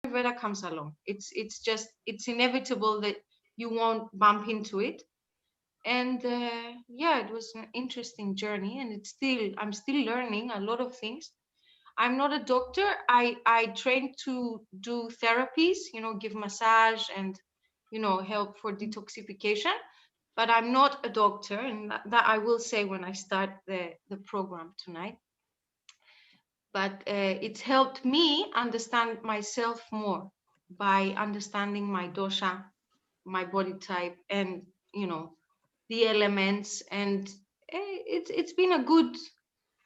Ayurveda comes along. It's inevitable that you won't bump into it. And yeah, it was an interesting journey, and I'm still learning a lot of things. I'm not a doctor. I trained to do therapies, give massage and help for detoxification. But I'm not a doctor, and that I will say when I start the program tonight. But it's helped me understand myself more by understanding my dosha, my body type, and the elements. And it's been a good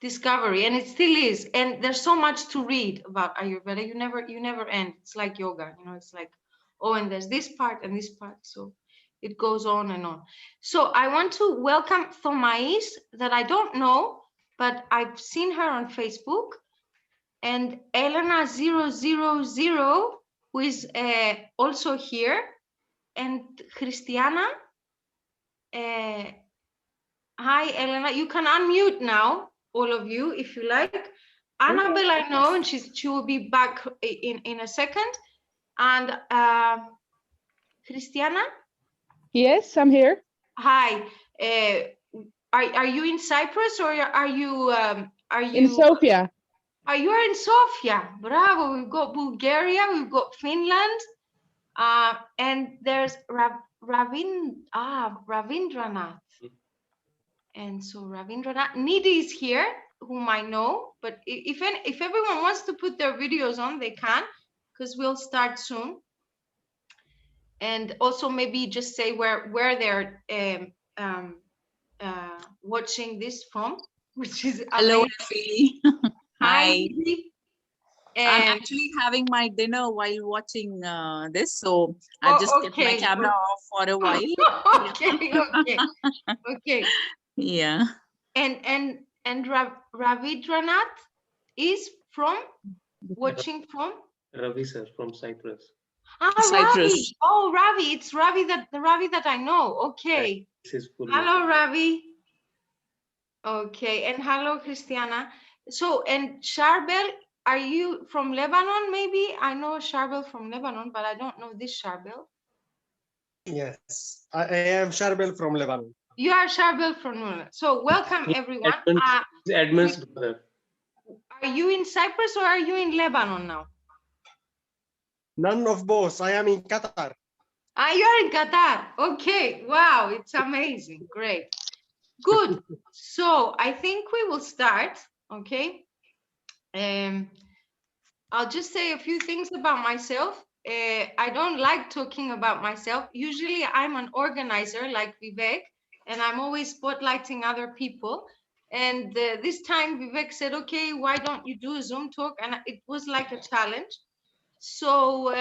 discovery, and it still is. And there's so much to read about Ayurveda. You never end. It's like yoga, it's like, oh, and there's this part and this part, so it goes on and on. So I want to welcome Thomais, that I don't know, but I've seen her on Facebook, and Elena 000, who is also here, and Christiana. Hi, Elena. You can unmute now, all of you, if you like. Annabelle, I know, and she will be back in a second. And Christiana? Yes, I'm here. Hi. Are you in Cyprus, or are you in Sofia? You are in Sofia. Bravo. We've got Bulgaria. We've got Finland. And there's Ravindranath. And so Ravindranath, Nidhi is here, whom I know, but if everyone wants to put their videos on, they can, because we'll start soon. And also maybe just say where they're watching this from, which is hello, Effie. Hi. I'm actually having my dinner while watching this, so I've just kept my camera off for a while. Okay. Yeah. And Ravindranath is from watching from Ravi sir from Cyprus. Cyprus. Ravi. Oh, Ravi. It's Ravi that I know. Okay. Hello, Ravi. Okay, and hello, Christiana. So, and Charbel, are you from Lebanon? Maybe I know Charbel from Lebanon, but I don't know this Charbel. Yes, I am Charbel from Lebanon. You are Charbel from Lebanon. So, welcome everyone. Edmund's brother. Are you in Cyprus or are you in Lebanon now? None of both. I am in Qatar. You are in Qatar. Okay. Wow. It's amazing. Great. Good. So I think we will start. Okay. I'll just say a few things about myself. I don't like talking about myself. Usually I'm an organizer like Vivek, and I'm always spotlighting other people. And this time Vivek said, okay, why don't you do a Zoom talk? And it was like a challenge. So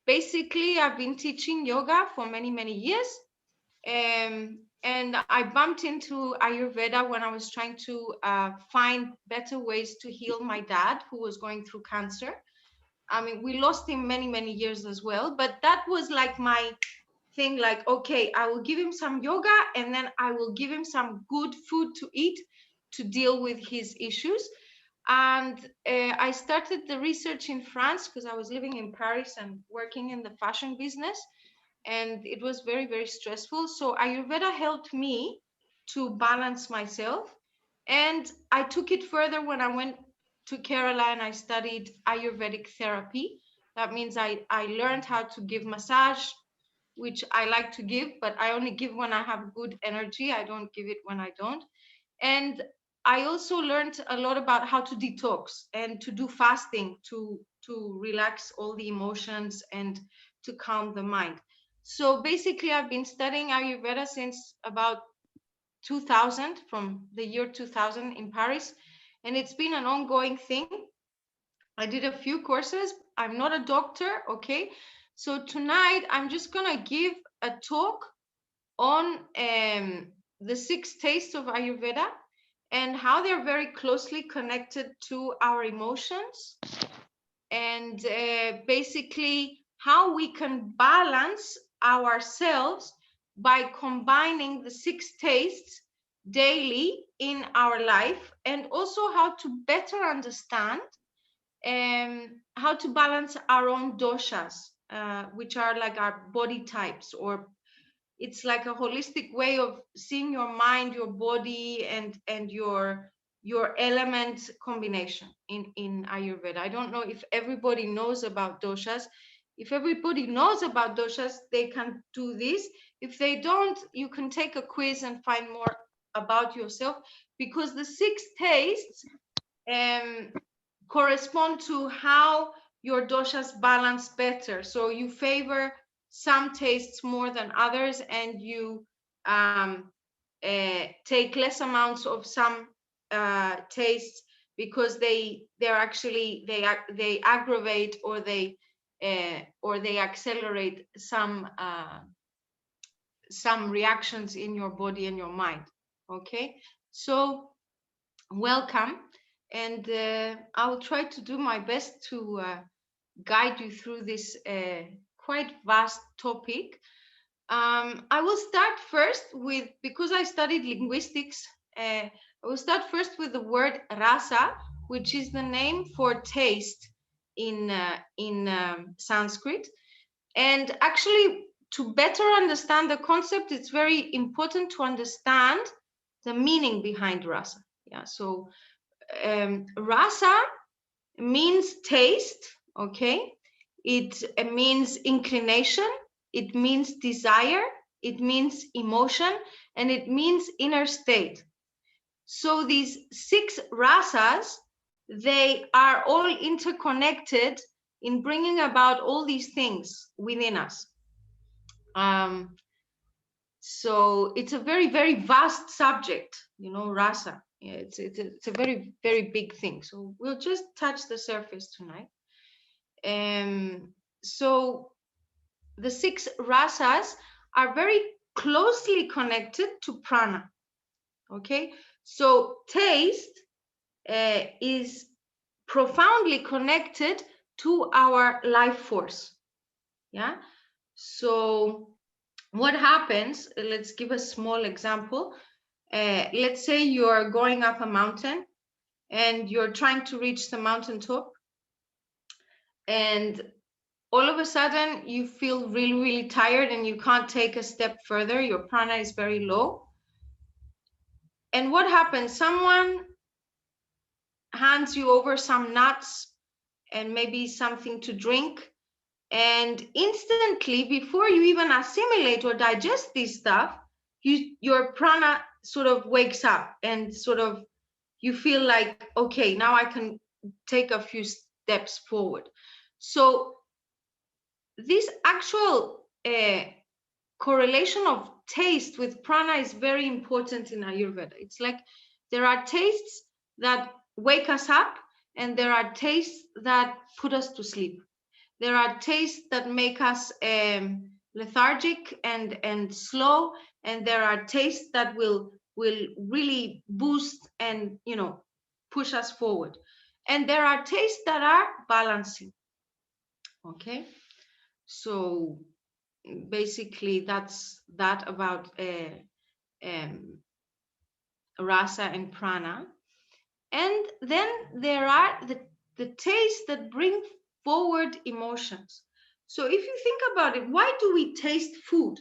basically, I've been teaching yoga for many, many years. And I bumped into Ayurveda when I was trying to find better ways to heal my dad, who was going through cancer. I mean, we lost him many, many years as well, but that was like my thing, like, okay, I will give him some yoga, and then I will give him some good food to eat to deal with his issues. And I started the research in France because I was living in Paris and working in the fashion business. And it was very, very stressful. So Ayurveda helped me to balance myself. And I took it further when I went to Kerala and I studied Ayurvedic therapy. That means I learned how to give massage, which I like to give, but I only give when I have good energy. I don't give it when I don't. And I also learned a lot about how to detox and to do fasting to relax all the emotions and to calm the mind. So basically, I've been studying Ayurveda since about 2000, from the year 2000 in Paris, and it's been an ongoing thing. I did a few courses. I'm not a doctor, okay? So tonight, I'm just gonna give a talk on the 6 tastes of Ayurveda and how they're very closely connected to our emotions, and basically how we can balance ourselves by combining the 6 tastes daily in our life, and also how to better understand how to balance our own doshas, which are like our body types, or it's like a holistic way of seeing your mind, your body, and your element combination in Ayurveda. I don't know if everybody knows about doshas. If everybody knows about doshas, they can do this. If they don't, you can take a quiz and find more about yourself, because the 6 tastes correspond to how your doshas balance better. So you favor some tastes more than others, and you take less amounts of some tastes, because they're actually they aggravate, or they accelerate some reactions in your body and your mind. Okay, so welcome, and I will try to do my best to guide you through this quite vast topic. I will start first with, because I studied linguistics, I will start first with the word rasa, which is the name for taste in Sanskrit. And actually, to better understand the concept, it's very important to understand the meaning behind rasa. Yeah, so rasa means taste, okay? It means inclination, it means desire, it means emotion, and it means inner state. So these 6 rasas, they are all interconnected in bringing about all these things within us. So it's a very, very vast subject, you know, rasa. Yeah, it's a very, very big thing. So we'll just touch the surface tonight. So the 6 rasas are very closely connected to prana. Okay, so taste is profoundly connected to our life force. Yeah, so what happens, let's give a small example. Let's say you're going up a mountain and you're trying to reach the mountaintop, and all of a sudden you feel really, really tired and you can't take a step further. Your prana is very low. And what happens? Someone hands you over some nuts and maybe something to drink, and instantly, before you even assimilate or digest this stuff, your prana sort of wakes up, and sort of you feel like, okay, now I can take a few steps forward. So this actual correlation of taste with prana is very important in Ayurveda. It's like there are tastes that wake us up, and there are tastes that put us to sleep. There are tastes that make us lethargic and slow, and there are tastes that will really boost and, you know, push us forward. And there are tastes that are balancing. Okay, so basically that's that about rasa and prana. And then there are the tastes that bring forward emotions. So if you think about it, why do we taste food?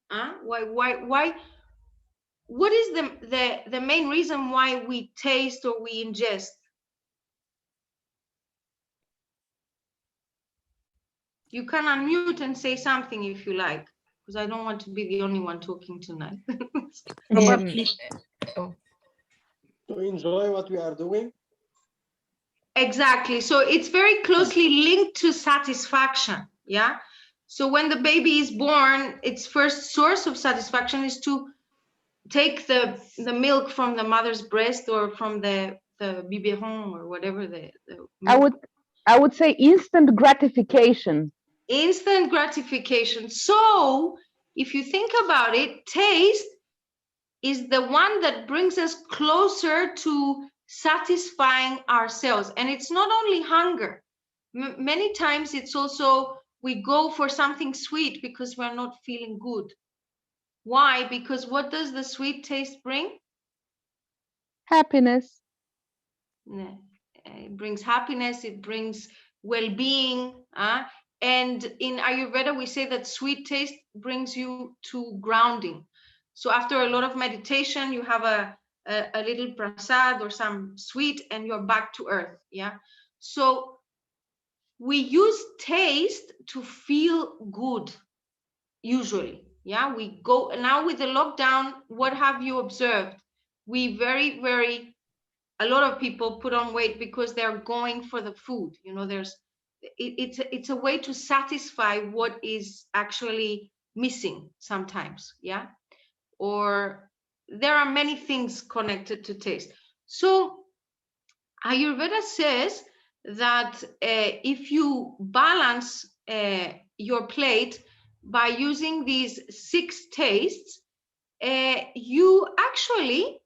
Why? What is the main reason why we taste or we ingest? You can unmute and say something if you like, because I don't want to be the only one talking tonight. To enjoy what we are doing. Exactly. So it's very closely linked to satisfaction. Yeah. So when the baby is born, its first source of satisfaction is to take the milk from the mother's breast, or from the biberon, or whatever the I would say instant gratification. Instant gratification. So if you think about it, taste is the one that brings us closer to satisfying ourselves. And it's not only hunger. Many times it's also, we go for something sweet because we're not feeling good. Why? Because what does the sweet taste bring? Happiness. it brings happiness, it brings well-being. And in Ayurveda, we say that sweet taste brings you to grounding. So after a lot of meditation, you have a little prasad or some sweet and you're back to earth. Yeah. So we use taste to feel good, usually. Yeah. We go now with the lockdown. What have you observed? We a lot of people put on weight because they're going for the food. You know, it's a way to satisfy what is actually missing sometimes. Yeah. Or there are many things connected to taste. So Ayurveda says that if you balance your plate by using these 6 tastes, you actually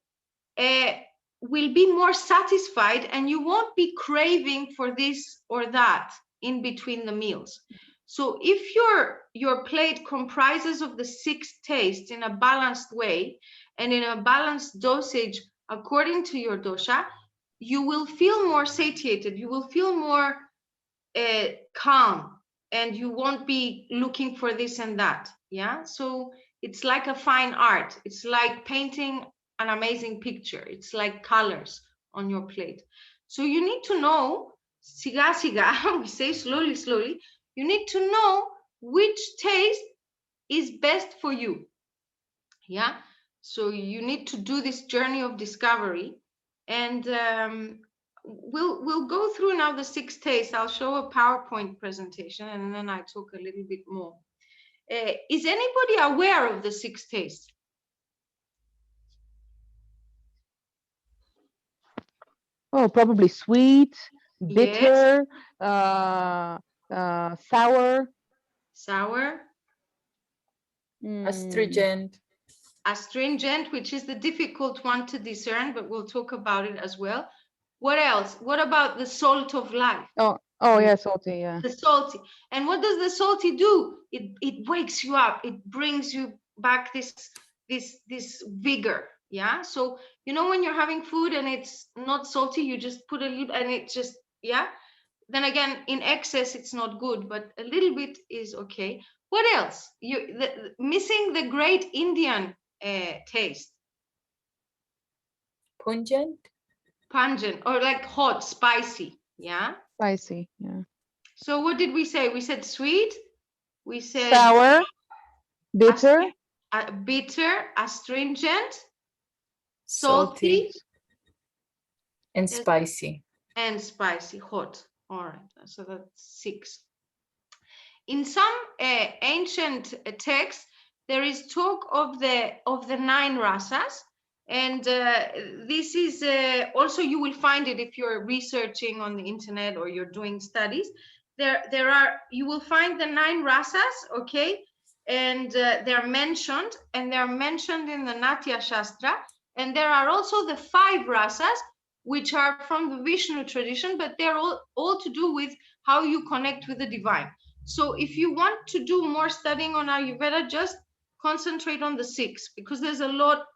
will be more satisfied and you won't be craving for this or that in between the meals. So if your plate comprises of the 6 tastes in a balanced way and in a balanced dosage according to your dosha, you will feel more satiated, you will feel more calm, and you won't be looking for this and that. Yeah. So it's like a fine art. It's like painting an amazing picture. It's like colors on your plate. So you need to know, siga siga, we say slowly, slowly, you need to know which taste is best for you. Yeah. So you need to do this journey of discovery. And we'll go through now the 6 tastes. I'll show a PowerPoint presentation and then I talk a little bit more. Is anybody aware of the 6 tastes? Oh, probably sweet, bitter, Yes. sour. Sour. Astringent. Astringent, which is the difficult one to discern, but we'll talk about it as well. What else? What about the salt of life? Oh yeah, salty, yeah. The salty. And what does the salty do? It wakes you up. It brings you back this vigor. Yeah. So you know when you're having food and it's not salty, you just put a little, and it just, yeah. Then again, in excess, it's not good, but a little bit is okay. What else? Missing the great Indian taste. Pungent. Pungent, or like hot, spicy. Yeah. Spicy, yeah. So what did we say? We said sweet. We said sour, bitter, bitter, astringent, salty, and spicy. And spicy, hot. All right, so that's 6. In some ancient texts, there is talk of the 9 rasas, and this is also, you will find it if you're researching on the internet or you're doing studies. You will find the 9 rasas, okay, and they're mentioned in the Natya Shastra, and there are also the 5 rasas, which are from the Vishnu tradition, but they're all to do with how you connect with the divine. So if you want to do more studying on Ayurveda, just concentrate on the 6, because there's a lot,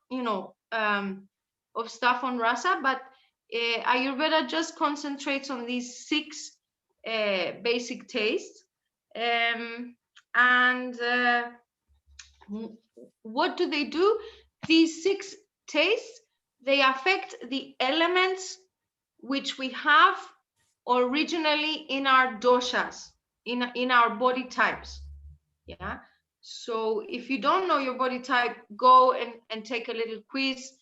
of stuff on rasa, but Ayurveda just concentrates on these 6 basic tastes. And what do they do? These 6 tastes, they affect the elements which we have originally in our doshas, in our body types. Yeah. So if you don't know your body type, go and take a little quiz.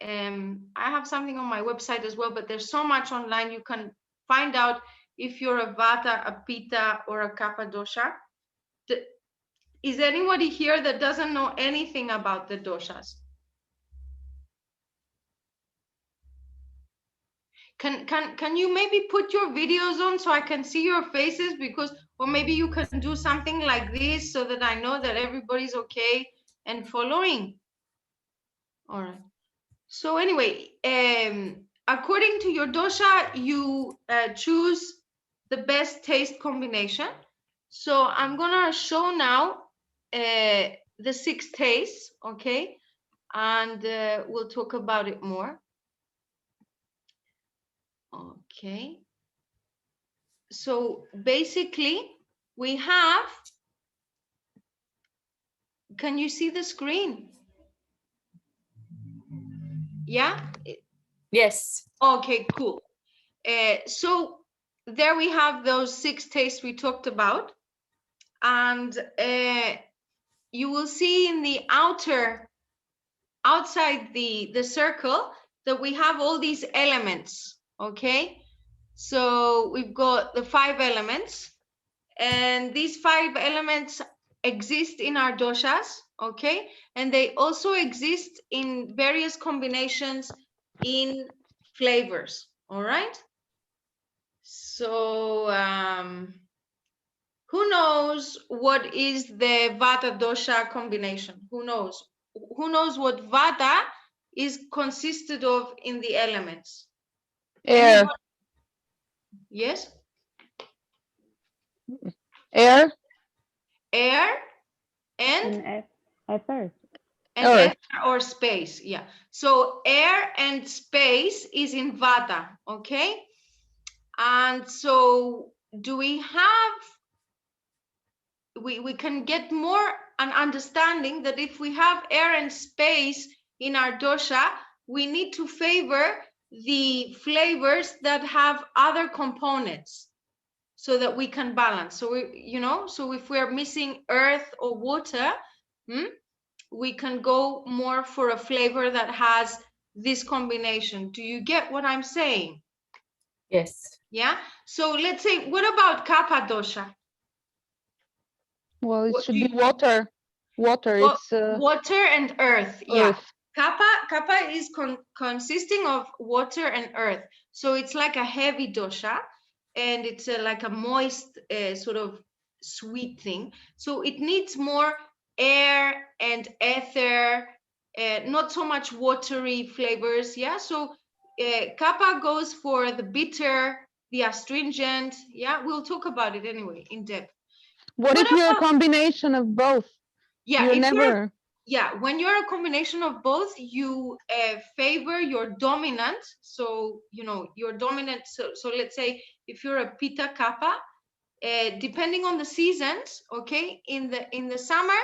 I have something on my website as well, but there's so much online. You can find out if you're a Vata, a Pitta, or a Kapha dosha. Is anybody here that doesn't know anything about the doshas? Can you maybe put your videos on so I can see your faces? Because, or maybe you can do something like this so that I know that everybody's okay and following. All right. So anyway, according to your dosha, you choose the best taste combination. So I'm gonna show now the 6 tastes, okay? And we'll talk about it more. Okay. So basically we have, can you see the screen? Yeah? Yes. Okay, cool. So there we have those 6 tastes we talked about. And you will see in the outside the circle that we have all these elements, okay? So we've got the 5 elements, and these 5 elements exist in our doshas, okay? And they also exist in various combinations in flavors, all right? So who knows what is the Vata dosha combination? Who knows? Who knows what Vata is consisted of in the elements? Air. Anyone? Yes? Air. Air and Ether. Earth. ether or space. Yeah. So air and space is in Vata, okay? And so do we have, we can get more an understanding that if we have air and space in our dosha, we need to favor the flavors that have other components so that we can balance. So so if we're missing earth or water, we can go more for a flavor that has this combination. Do you get what I'm saying? Yes. Yeah. So let's say, what about Kapha dosha? Well, it What should do be water. Water. Well, It's water and earth. Yeah. earth. Kapha is consisting of water and earth. So it's like a heavy dosha, and it's like a moist, sort of sweet thing. So it needs more air and ether, not so much watery flavors. Yeah. So Kapha goes for the bitter, the astringent. Yeah. We'll talk about it anyway in depth. What if you're a combination of both? Yeah. You're If never. Yeah, when you're a combination of both, you favor your dominant. So, your dominant. So let's say if you're a Pitta Kapha, depending on the seasons, okay, in the summer,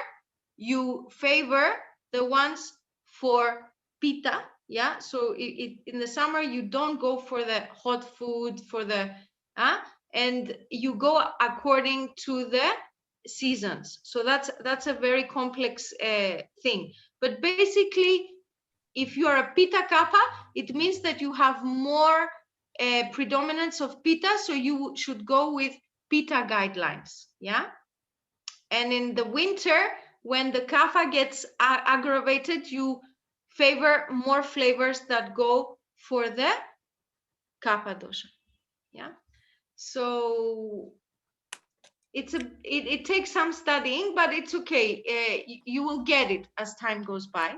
you favor the ones for Pitta. Yeah, so in the summer, you don't go for the hot food, and you go according to the seasons. So that's a very complex thing. But basically, if you are a Pitta Kapha, it means that you have more predominance of Pitta, so you should go with Pitta guidelines. Yeah. And in the winter, when the Kapha gets aggravated, you favor more flavors that go for the Kapha dosha. Yeah. So it takes some studying, but it's okay. You will get it as time goes by.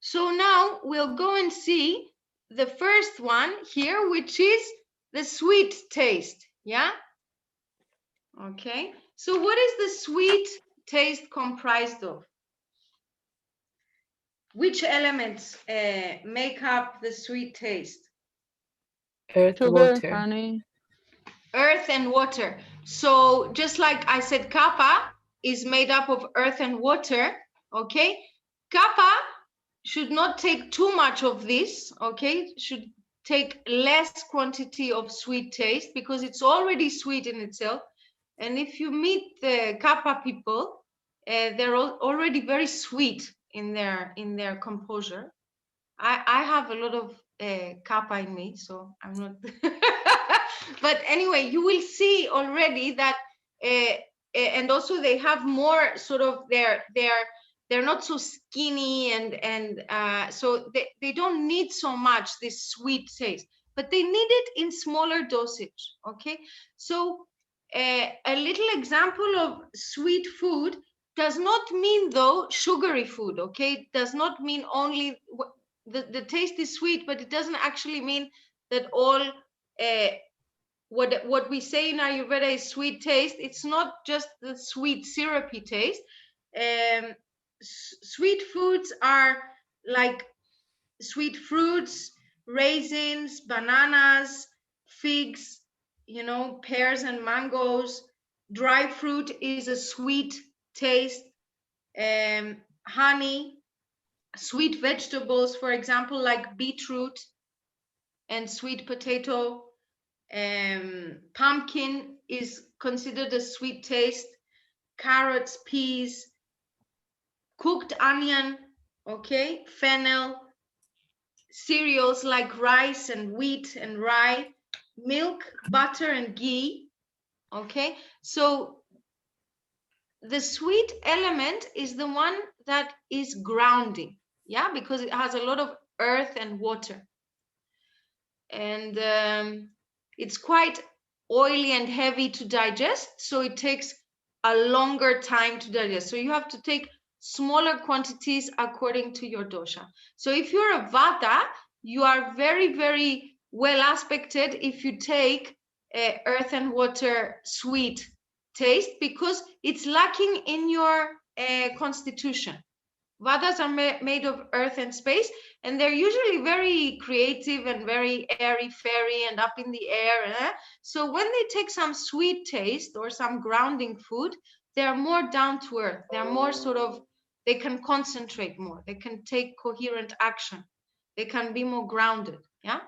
So now we'll go and see the first one here, which is the sweet taste. Yeah. Okay. So what is the sweet taste comprised of? Which elements make up the sweet taste? Earth, Sugar, water. honey. Earth and water. So just like I said, Kapha is made up of earth and water. Okay. Kapha should not take too much of this. Okay. Should take less quantity of sweet taste because it's already sweet in itself. And if you meet the Kapha people, they're already very sweet in their composure. I have a lot of Kapha in me, so I'm not. But anyway, you will see already that, and also they have more sort of they're not so skinny and so they don't need so much this sweet taste, but they need it in smaller dosage. Okay, so a little example of sweet food does not mean though sugary food. Okay, it does not mean only the taste is sweet, but it doesn't actually mean that all what we say in Ayurveda is sweet taste. It's not just the sweet syrupy taste. Sweet foods are like sweet fruits, raisins, bananas, figs, you know, pears and mangoes. Dry fruit is a sweet taste. Honey, sweet vegetables, for example, like beetroot and sweet potato. Pumpkin is considered a sweet taste. Carrots, peas, cooked onion, okay, fennel, cereals like rice and wheat and rye, milk, butter, and ghee, okay. So the sweet element is the one that is grounding, yeah, because it has a lot of earth and water. And it's quite oily and heavy to digest, so it takes a longer time to digest. So you have to take smaller quantities according to your dosha. So if you're a vata, you are very, very well aspected if you take earth and water sweet taste, because it's lacking in your constitution. Vadas are made of earth and space, and they're usually very creative and very airy-fairy and up in the air. So when they take some sweet taste or some grounding food, they're more down to earth. They're more sort of, they can concentrate more. They can take coherent action. They can be more grounded, yeah?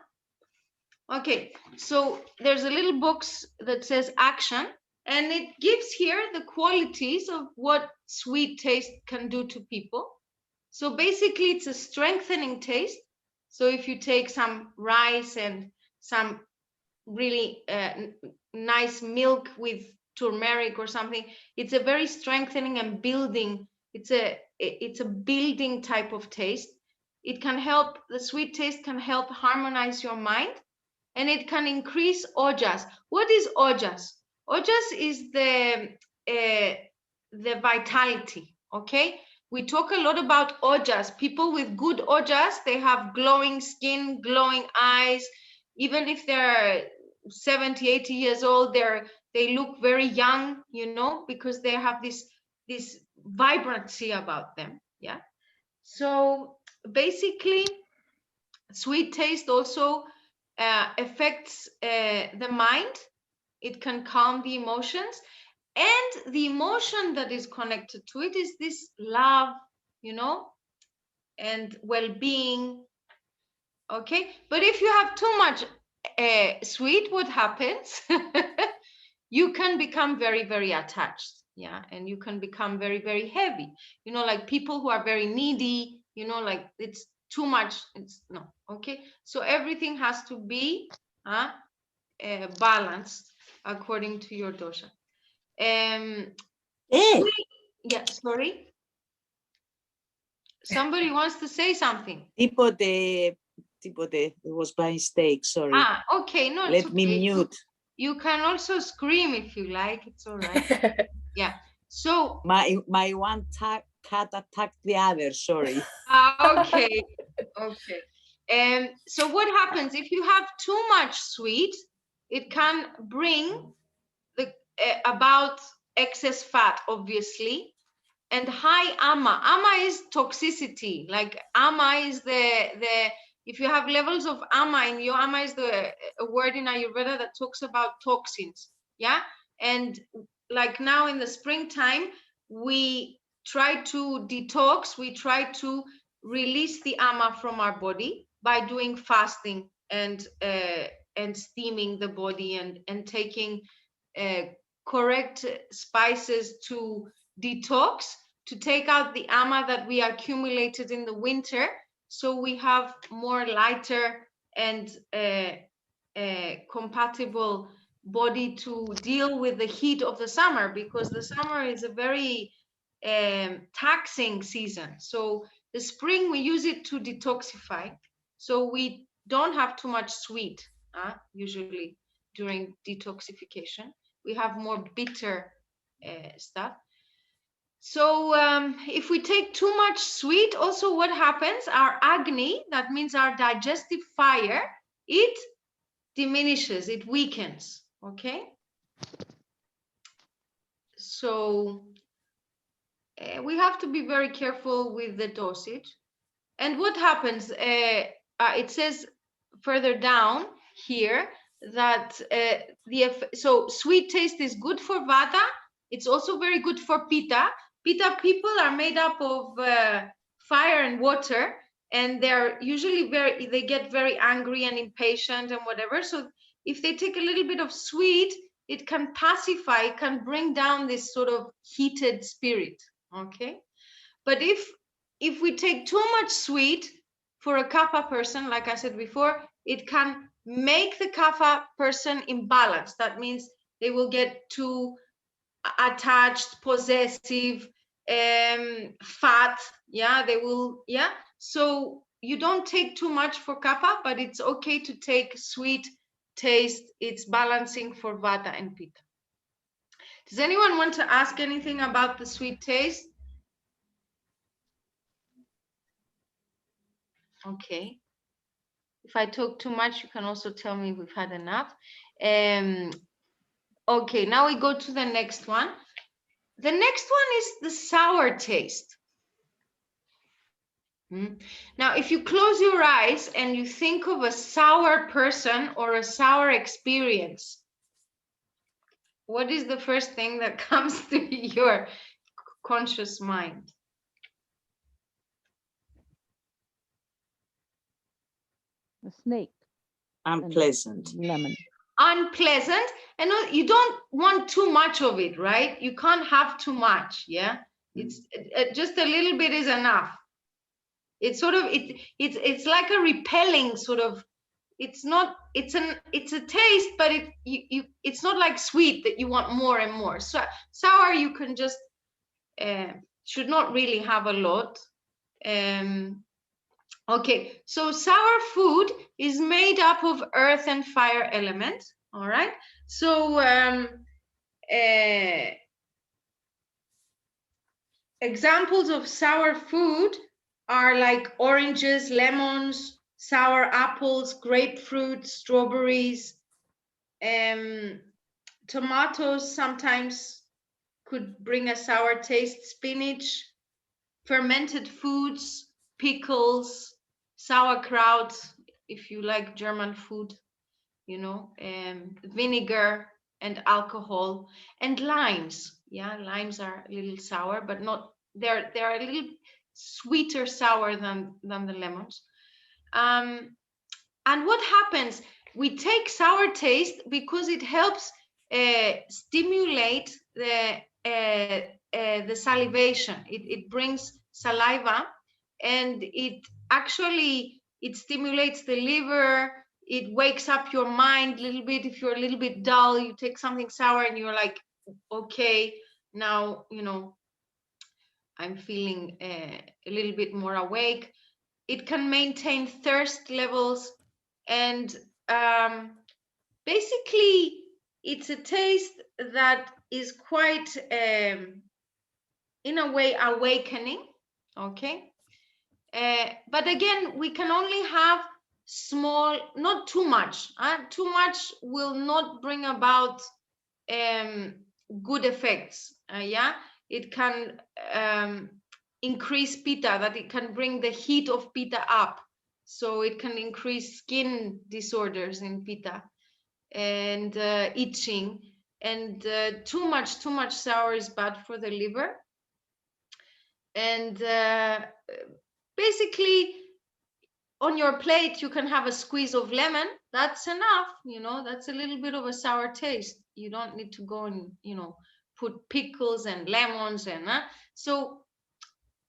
Okay, so there's a little box that says action, and it gives here the qualities of what sweet taste can do to people. So basically, it's a strengthening taste. So if you take some rice and some really nice milk with turmeric or something, it's a very strengthening and building. It's a building type of taste. It can help, the sweet taste can help harmonize your mind, and it can increase ojas. What is ojas? Ojas is the vitality, okay? We talk a lot about ojas. People with good ojas, they have glowing skin, glowing eyes. Even if they're 70, 80 years old, they look very young, you know, because they have this vibrancy about them, yeah? So basically, sweet taste also affects the mind. It can calm the emotions, and the emotion that is connected to it is this love, you know, and well-being, okay? But if you have too much sweet, what happens? You can become very, very attached, yeah, and you can become very, very heavy, you know, like people who are very needy, you know, like it's too much, it's no, okay? So everything has to be balanced according to your dosha. Sweet, yeah, sorry, somebody wants to say something. Τίποτε, it was by mistake, sorry. Okay, no, it's Let me okay. mute. You can also scream if you like, it's all right. Yeah, so my one cat attacked the other, sorry. okay, okay. So what happens if you have too much sweet? It can bring the about excess fat, obviously, and high ama. Ama is toxicity. Like ama is the if you have levels of ama in you, ama is a word in Ayurveda that talks about toxins. Yeah, and like now in the springtime, we try to detox. We try to release the ama from our body by doing fasting and steaming the body and taking correct spices to detox, to take out the ama that we accumulated in the winter, so we have more lighter and compatible body to deal with the heat of the summer, because the summer is a very taxing season. So the spring, we use it to detoxify, so we don't have too much sweet usually during detoxification. We have more bitter stuff. So if we take too much sweet, also what happens? Our agni, that means our digestive fire, it diminishes, it weakens, okay? So we have to be very careful with the dosage. And what happens? It says further down here that so sweet taste is good for vata. It's also very good for pitta. Pitta people are made up of fire and water, and they're usually they get very angry and impatient and whatever. So if they take a little bit of sweet, it can pacify, it can bring down this sort of heated spirit. Okay, but if we take too much sweet for a kapha person, like I said before, it can make the kapha person imbalanced. That means they will get too attached, possessive, fat. Yeah, they will. Yeah, so you don't take too much for kapha, but it's okay to take sweet taste. It's balancing for vata and pitta. Does anyone want to ask anything about the sweet taste? Okay. If I talk too much, you can also tell me we've had enough. Okay, now we go to the next one. The next one is the sour taste. Now, if you close your eyes and you think of a sour person or a sour experience, what is the first thing that comes to your conscious mind? A snake. Unpleasant. Lemon. Unpleasant, and you don't want too much of it, right? You can't have too much. Yeah, it's just a little bit is enough. It's sort of it's like a repelling sort of. It's not. It's a taste, but it's not like sweet that you want more and more. So sour you can just should not really have a lot. Okay, so sour food is made up of earth and fire elements. All right, so examples of sour food are like oranges, lemons, sour apples, grapefruit, strawberries, tomatoes sometimes could bring a sour taste, spinach, fermented foods, pickles, sauerkraut, if you like German food, you know, vinegar and alcohol, and limes. Yeah, limes are a little sour, but not, they're a little sweeter sour than the lemons. And what happens? We take sour taste because it helps stimulate the salivation. It brings saliva, and it stimulates the liver. It wakes up your mind a little bit. If you're a little bit dull, you take something sour and you're like, okay, now, you know, I'm feeling a little bit more awake. It can maintain thirst levels, and basically it's a taste that is quite in a way awakening. Okay, but again, we can only have small, not too much. Too much will not bring about good effects. Yeah, it can increase pitta, that it can bring the heat of pitta up, so it can increase skin disorders in pitta and itching, and too much sour is bad for the liver. And basically on your plate you can have a squeeze of lemon. That's enough, you know, that's a little bit of a sour taste. You don't need to go and, you know, put pickles and lemons and so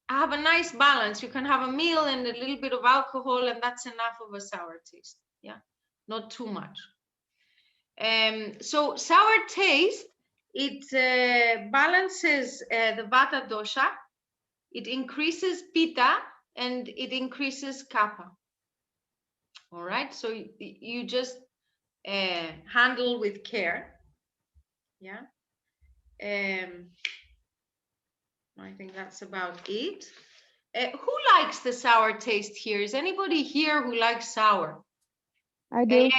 have a nice balance. You can have a meal and a little bit of alcohol, and that's enough of a sour taste. Yeah, not too much. So sour taste, it balances the vata dosha, it increases pitta, and it increases kapha. All right, so you just handle with care. Yeah, I think that's about it. Who likes the sour taste here? Is anybody here who likes sour? I do.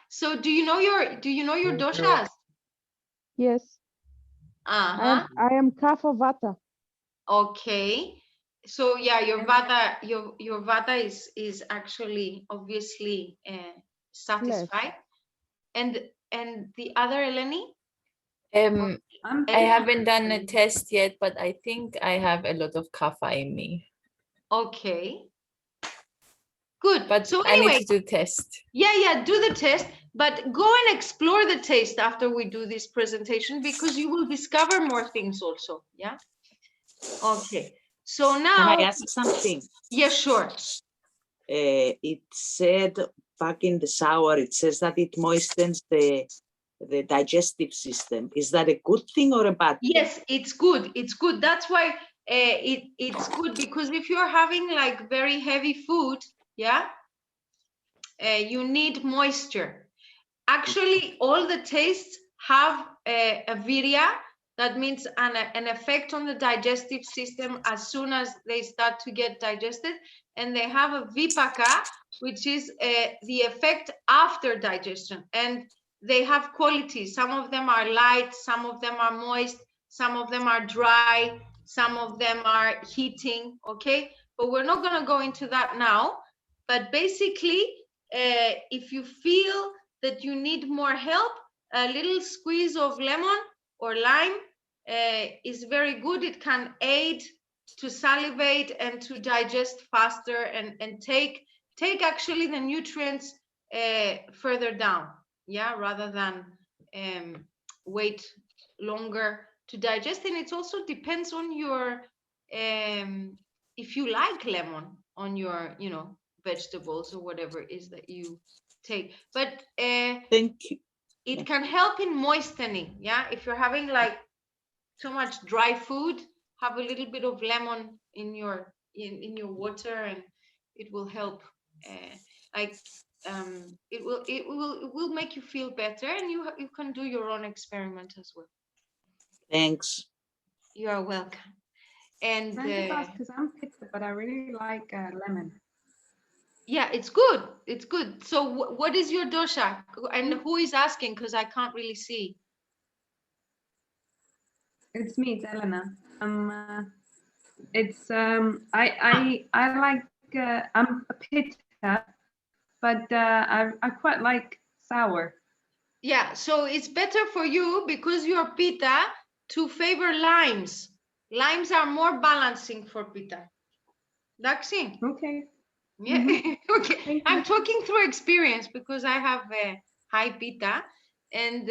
So do you know your doshas? Yes. I am kapha vata. Okay. So yeah, your vata is actually obviously satisfied. And the other, Eleni? I haven't done a test yet, but I think I have a lot of kapha in me. Okay. Good. But so I anyway, need to do test. Yeah, do the test, but go and explore the taste after we do this presentation, because you will discover more things also. Yeah. Okay. So now. Can I ask something? Yeah, sure. It said back in the shower, it says that it moistens the digestive system. Is that a good thing or a bad thing? Yes, it's good. It's good. That's why it's good, because if you're having like very heavy food, yeah, you need moisture. Actually, all the tastes have a virya. That means an effect on the digestive system as soon as they start to get digested. And they have a vipaka, which is the effect after digestion. And they have qualities. Some of them are light, some of them are moist, some of them are dry, some of them are heating, okay? But we're not gonna go into that now. But basically, if you feel that you need more help, a little squeeze of lemon or lime is very good. It can aid to salivate and to digest faster and take actually the nutrients further down, yeah, rather than wait longer to digest. And it also depends on your if you like lemon on your, you know, vegetables or whatever it is that you take. But Thank you. it can help in moistening. Yeah, if you're having like too much dry food, have a little bit of lemon in your water, and it will help. It will make you feel better, and you can do your own experiment as well. Thanks. You are welcome. And Can I just ask, because I'm pizza, but I really like lemon. Yeah, it's good. It's good. So what is your dosha? And who is asking? Because I can't really see. It's me, it's Elena. I like I'm a pitta, but I quite like sour. Yeah, so it's better for you, because you're pitta, to favor limes. Limes are more balancing for pitta. Daxi? Okay. Yeah. Okay. I'm talking through experience, because I have a high pitta, and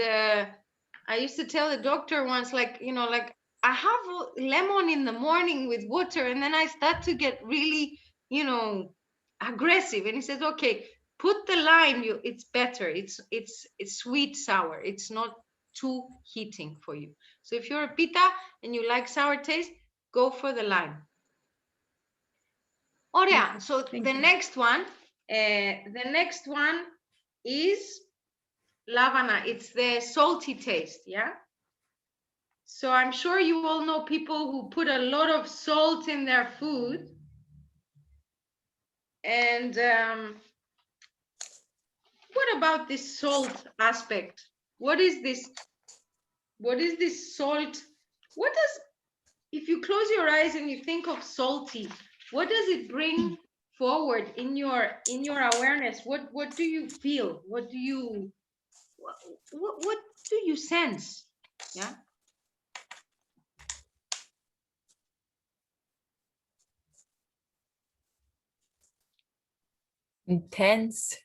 I used to tell the doctor once, like, you know, like, I have lemon in the morning with water, and then I start to get really, you know, aggressive. And he says, okay, put the lime. It's better. It's sweet sour. It's not too heating for you. So if you're a pitta and you like sour taste, go for the lime. Oh yeah. So the next one is lavana. It's the salty taste. Yeah. So I'm sure you all know people who put a lot of salt in their food. And what about this salt aspect? What is this? What is this salt? What does, if you close your eyes and you think of salty, what does it bring forward in your awareness? What do you feel? What do you sense? Yeah. Intense.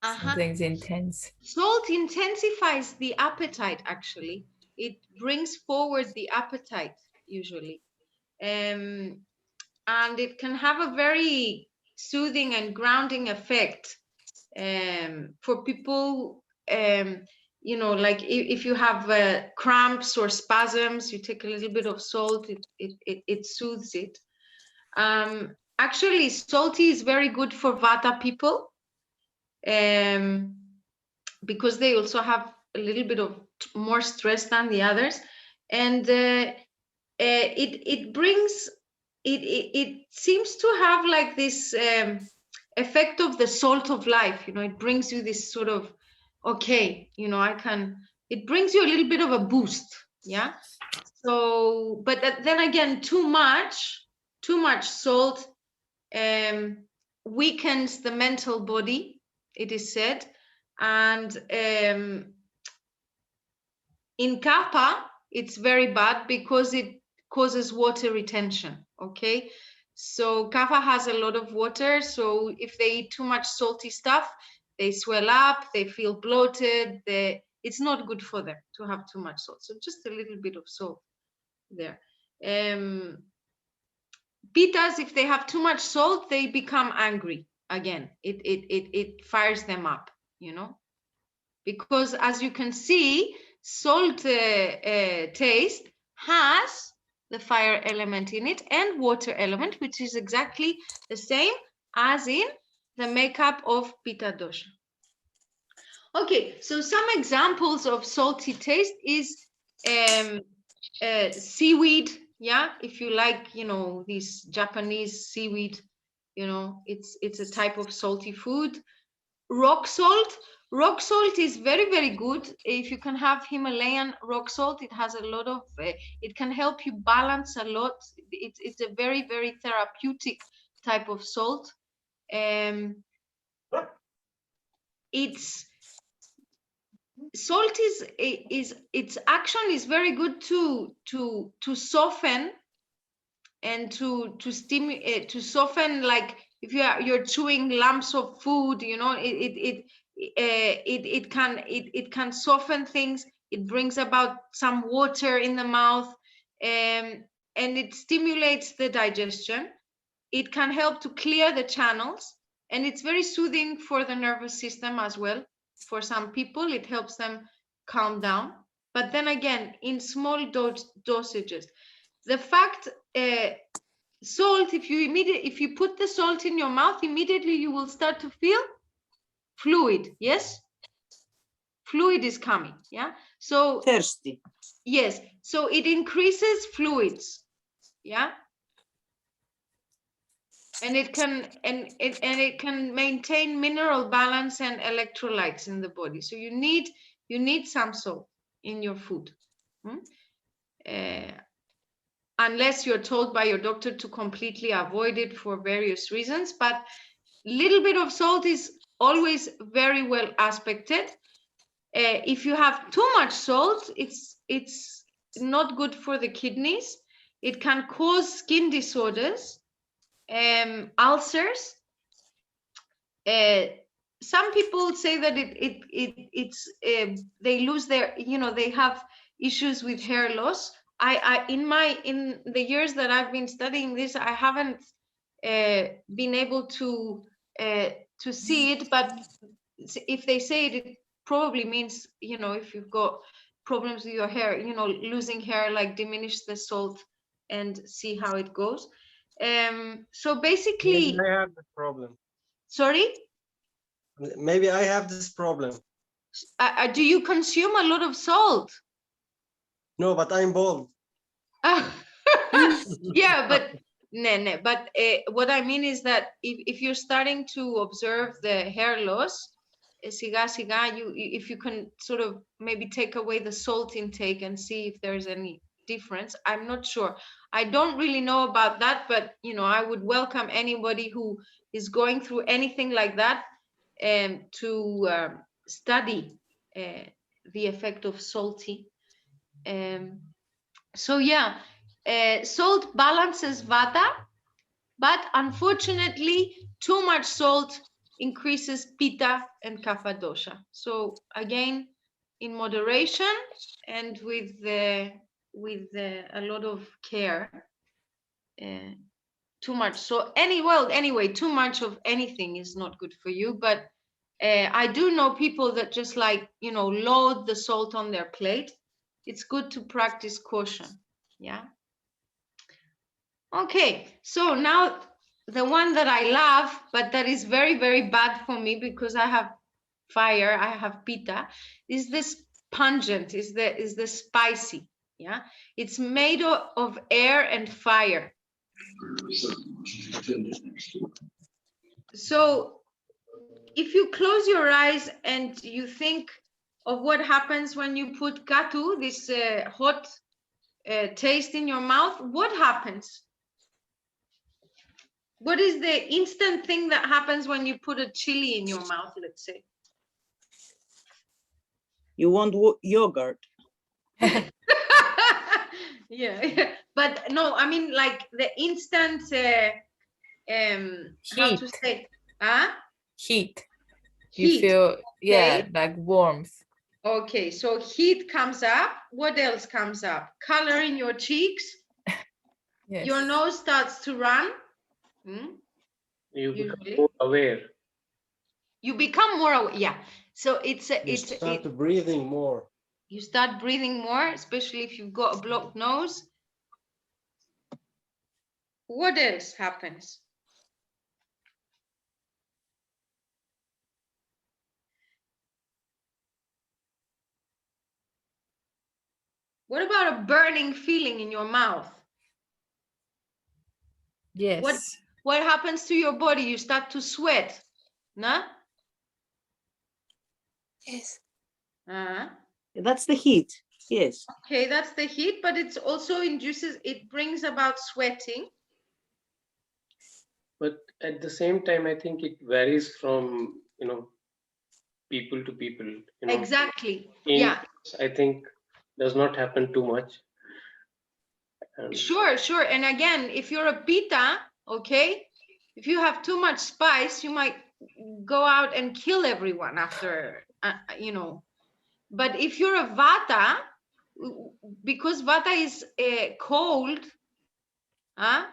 Something's intense. Salt intensifies the appetite, actually. It brings forward the appetite, usually. And it can have a very soothing and grounding effect for people, you know, like if you have cramps or spasms, you take a little bit of salt, it soothes it. Actually, salty is very good for Vata people, because they also have a little bit of more stress than the others. And it brings, it seems to have like this effect of the salt of life, you know. It brings you this sort of, okay, you know, it brings you a little bit of a boost. Yeah. So, but then again, too much salt weakens the mental body. it is said. And in kapha, it's very bad because it causes water retention, okay? So kapha has a lot of water, so if they eat too much salty stuff, they swell up, they feel bloated, it's not good for them to have too much salt. So just a little bit of salt there. Pittas, if they have too much salt, they become angry again. It fires them up, you know, because as you can see, salt taste has the fire element in it and water element, which is exactly the same as in the makeup of Pitta dosha. Okay, so some examples of salty taste is seaweed. Yeah, if you like, you know, this Japanese seaweed, you know, it's a type of salty food. Rock salt. Rock salt is very, very good. If you can have Himalayan rock salt, it has a lot of, it can help you balance a lot. It's a very, very therapeutic type of salt. Salt is its action is very good to soften and to stimulate, to soften, like if you're chewing lumps of food, you know, it can soften things. It brings about some water in the mouth, and it stimulates the digestion. It can help to clear the channels, and it's very soothing for the nervous system as well. For some people, it helps them calm down. But then again, in small dosages. The fact, salt, if you put the salt in your mouth, immediately you will start to feel fluid. Yes, fluid is coming. Yeah, so thirsty. Yes, so it increases fluids. Yeah, and it can maintain mineral balance and electrolytes in the body. So you need some salt in your food. Unless you're told by your doctor to completely avoid it for various reasons, but little bit of salt is always very well aspected. If you have too much salt, it's not good for the kidneys. It can cause skin disorders, ulcers. Some people say that they lose their, you know, they have issues with hair loss. In the years that I've been studying this, I haven't been able to see it, but if they say it, it probably means, you know, if you've got problems with your hair, you know, losing hair, like diminish the salt and see how it goes. So basically, maybe I have this problem. Sorry? Maybe I have this problem. Do you consume a lot of salt? No, but I'm bald. Yeah, but no. But what I mean is that if you're starting to observe the hair loss, if you can sort of maybe take away the salt intake and see if there's any difference. I'm not sure. I don't really know about that, but you know, I would welcome anybody who is going through anything like that to study the effect of salty. So yeah, salt balances vata, but unfortunately, too much salt increases pitta and kapha dosha. So again, in moderation and with a lot of care. Too much. So anyway, too much of anything is not good for you. But I do know people that just like, you know, load the salt on their plate. It's good to practice caution. Yeah. Okay, so now the one that I love, but that is very, very bad for me because I have fire, I have pitta, is this pungent, is the spicy. Yeah, it's made of air and fire. So if you close your eyes and you think of what happens when you put katu, this hot taste in your mouth, what happens? What is the instant thing that happens when you put a chili in your mouth, let's say? You want yogurt. Yeah, but no, I mean like the instant how to say, Heat. You heat. feel, yeah, Okay. like warmth. Okay, so heat comes up. What else comes up? Color in your cheeks. Yes. Your nose starts to run. You become more aware. You become more aware. Yeah. So You start breathing more. You start breathing more, especially if you've got a blocked nose. What else happens? What about a burning feeling in your mouth? Yes. What happens to your body? You start to sweat, no? Yes. That's the heat. Yes. Okay, that's the heat, but it also it brings about sweating. But at the same time, I think it varies from, people to people. Exactly. Yeah. I think does not happen too much. Sure. And again, if you're a Pitta, okay, if you have too much spice, you might go out and kill everyone after, But if you're a Vata, because Vata is cold, Vata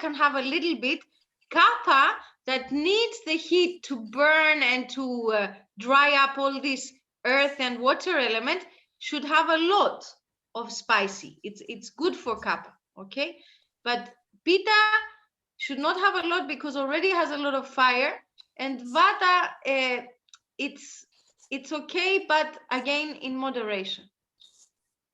can have a little bit. Kapha, that needs the heat to burn and to dry up all this earth and water element, should have a lot of spicy. It's good for Kapha, okay? But Pitta should not have a lot because already has a lot of fire. And Vata, it's okay, but again in moderation.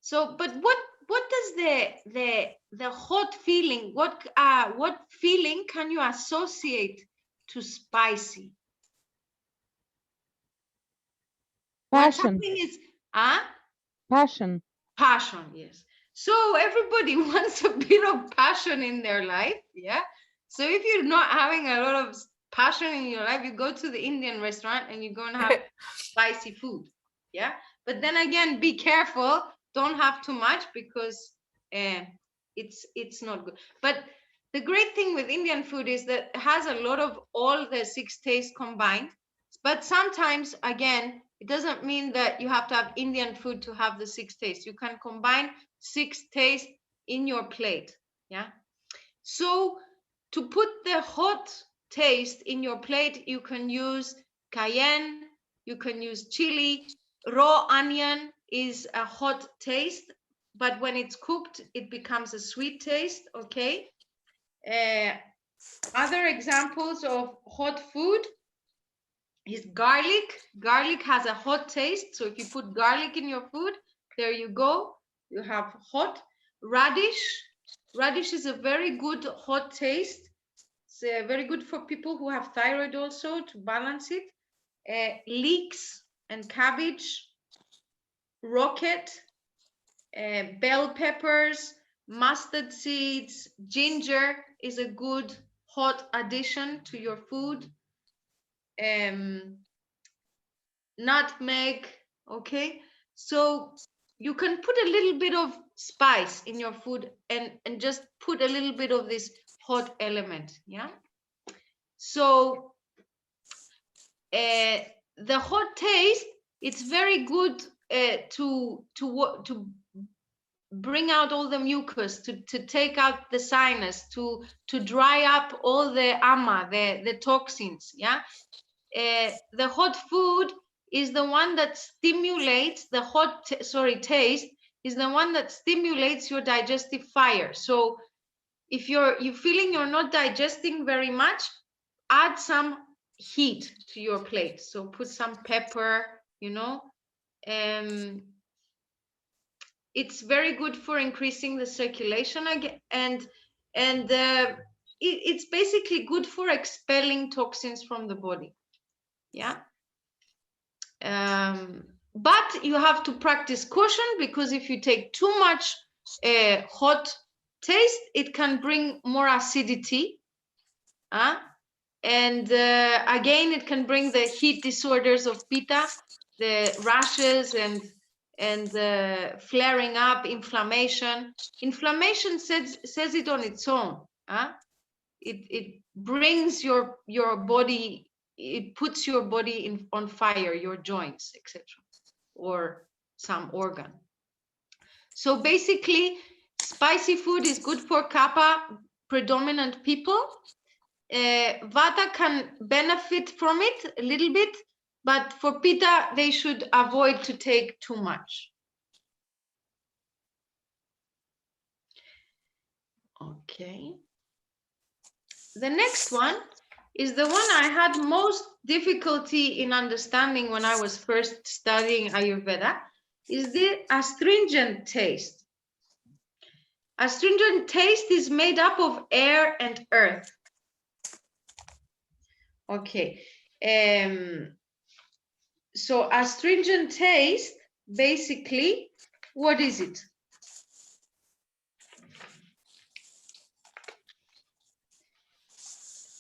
So, but what does the hot feeling, what feeling can you associate to spicy? Passion. Passion. Passion, yes. So everybody wants a bit of passion in their life, yeah? So if you're not having a lot of passion in your life, you go to the Indian restaurant and you go and have spicy food, yeah? But then again, be careful. Don't have too much because it's not good. But the great thing with Indian food is that it has a lot of all the 6 tastes combined. But sometimes, again, it doesn't mean that you have to have Indian food to have the 6 tastes. You can combine 6 tastes in your plate. Yeah. So to put the hot taste in your plate, you can use cayenne, you can use chili. Raw onion is a hot taste, but when it's cooked, it becomes a sweet taste. Okay. Other examples of hot food is garlic. Garlic has a hot taste. So if you put garlic in your food, there you go. You have hot. Radish. Radish is a very good hot taste. It's very good for people who have thyroid also to balance it. Leeks and cabbage. Rocket. Bell peppers. Mustard seeds. Ginger is a good hot addition to your food. Nutmeg, okay? So you can put a little bit of spice in your food and just put a little bit of this hot element, yeah? So the hot taste, it's very good to bring out all the mucus, to take out the sinus, to dry up all the ama, the toxins, yeah? The hot food is the one that stimulates the taste is the one that stimulates your digestive fire. So if you're feeling you're not digesting very much, add some heat to your plate. So put some pepper, it's very good for increasing the circulation again, and it's basically good for expelling toxins from the body. Yeah. But you have to practice caution, because if you take too much hot taste, it can bring more acidity. And again, it can bring the heat disorders of pitta, the rashes and flaring up, inflammation. Inflammation says it on its own. It brings your body, it puts your body on fire, your joints, etc., or some organ. So basically, spicy food is good for kapha predominant people. Vata can benefit from it a little bit, but for pitta, they should avoid to take too much. Okay. The next one is the one I had most difficulty in understanding when I was first studying Ayurveda, is the astringent taste. Astringent taste is made up of air and earth. Okay. So astringent taste, basically, what is it?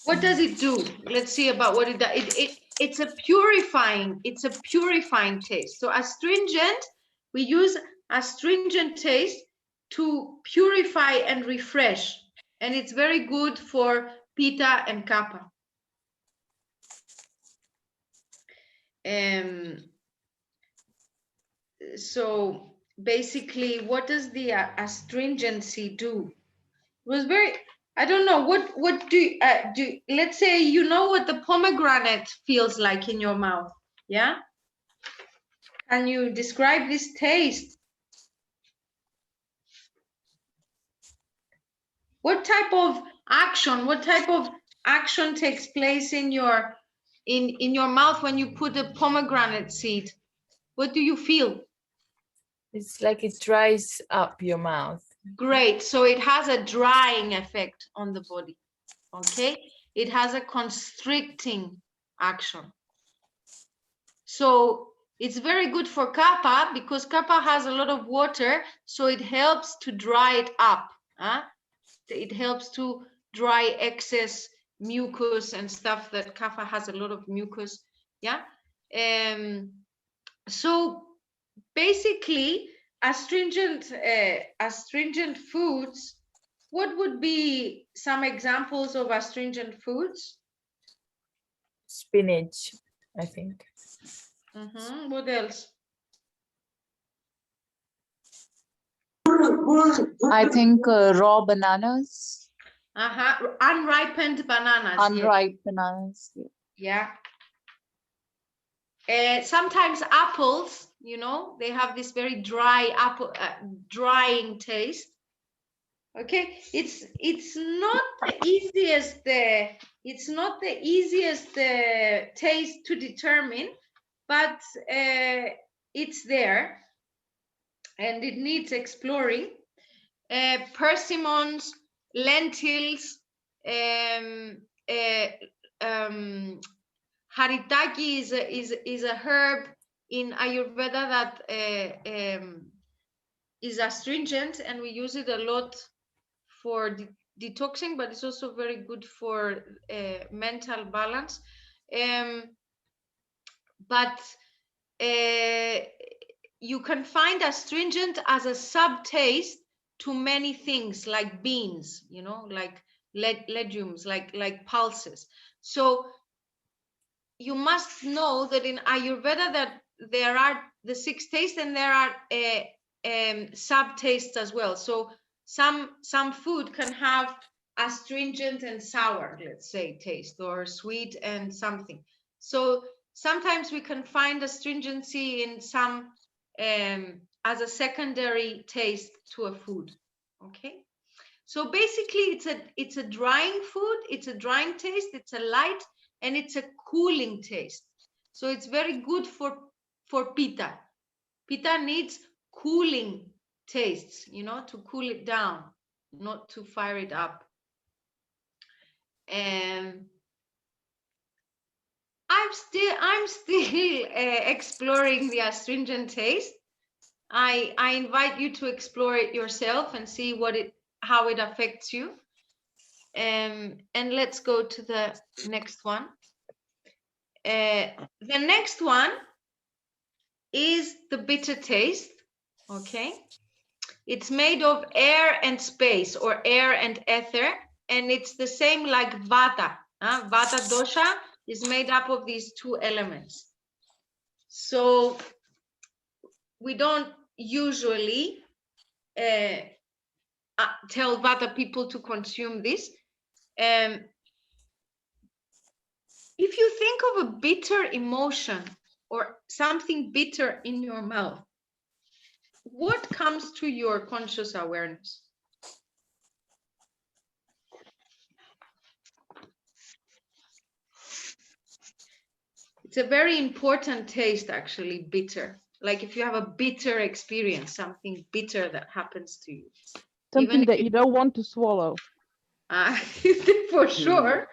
What does it do? Let's see about what it does. It's a purifying taste. So astringent, we use astringent taste to purify and refresh. And it's very good for pitta and kapha. So basically, what does the astringency do? It was very, I don't know, what do let's say you know what the pomegranate feels like in your mouth, yeah? Can you describe this taste? What type of action takes place in your mouth when you put a pomegranate seed? What do you feel? It's like it dries up your mouth. Great. So it has a drying effect on the body. Okay. It has a constricting action. So it's very good for kapha because kapha has a lot of water. So it helps to dry it up. It helps to dry excess mucus and stuff that kapha has a lot of mucus. Yeah. So basically, astringent foods, what would be some examples of astringent foods? Spinach, I think. What else? I think raw bananas. Unripened bananas. Unripe bananas. Yeah. Sometimes apples, you know, they have this very dry apple, drying taste. Okay, it's not the easiest taste to determine, but it's there and it needs exploring. Persimmons, lentils, haritaki is a herb in Ayurveda that is astringent, and we use it a lot for detoxing, but it's also very good for mental balance. But you can find astringent as a sub-taste to many things, like beans, you know, like legumes, like pulses. So you must know that in Ayurveda that there are the 6 tastes and there are sub-tastes as well. So some food can have astringent and sour, let's say, taste, or sweet and something. So sometimes we can find astringency in some as a secondary taste to a food. Okay, so basically it's a drying food, it's a drying taste, it's a light, and it's a cooling taste. So it's very good for pitta. Pitta needs cooling tastes, you know, to cool it down, not to fire it up. And I'm still exploring the astringent taste. I invite you to explore it yourself and see how it affects you. And let's go to the next one. The next one is the bitter taste. Okay, it's made of air and space, or air and ether, and it's the same like vata. Vata dosha is made up of these two elements. So we don't usually tell vata people to consume this. If you think of a bitter emotion or something bitter in your mouth, what comes to your conscious awareness? It's a very important taste, actually, bitter. Like if you have a bitter experience, something bitter that happens to you. Something that you don't want to swallow. For sure.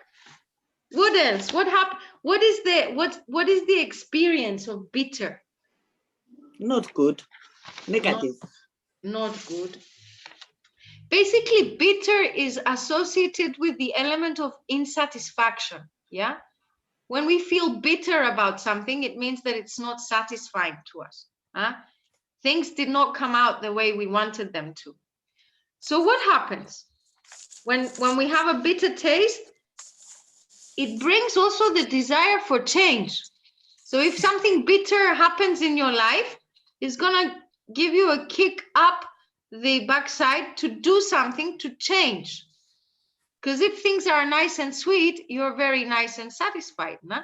What else? What happened? What is the experience of bitter? Not good. Negative. Not good. Basically, bitter is associated with the element of insatisfaction. Yeah. When we feel bitter about something, it means that it's not satisfying to us. Things did not come out the way we wanted them to. So what happens? When we have a bitter taste, it brings also the desire for change. So if something bitter happens in your life, it's gonna give you a kick up the backside to do something to change. Because if things are nice and sweet, you're very nice and satisfied, no?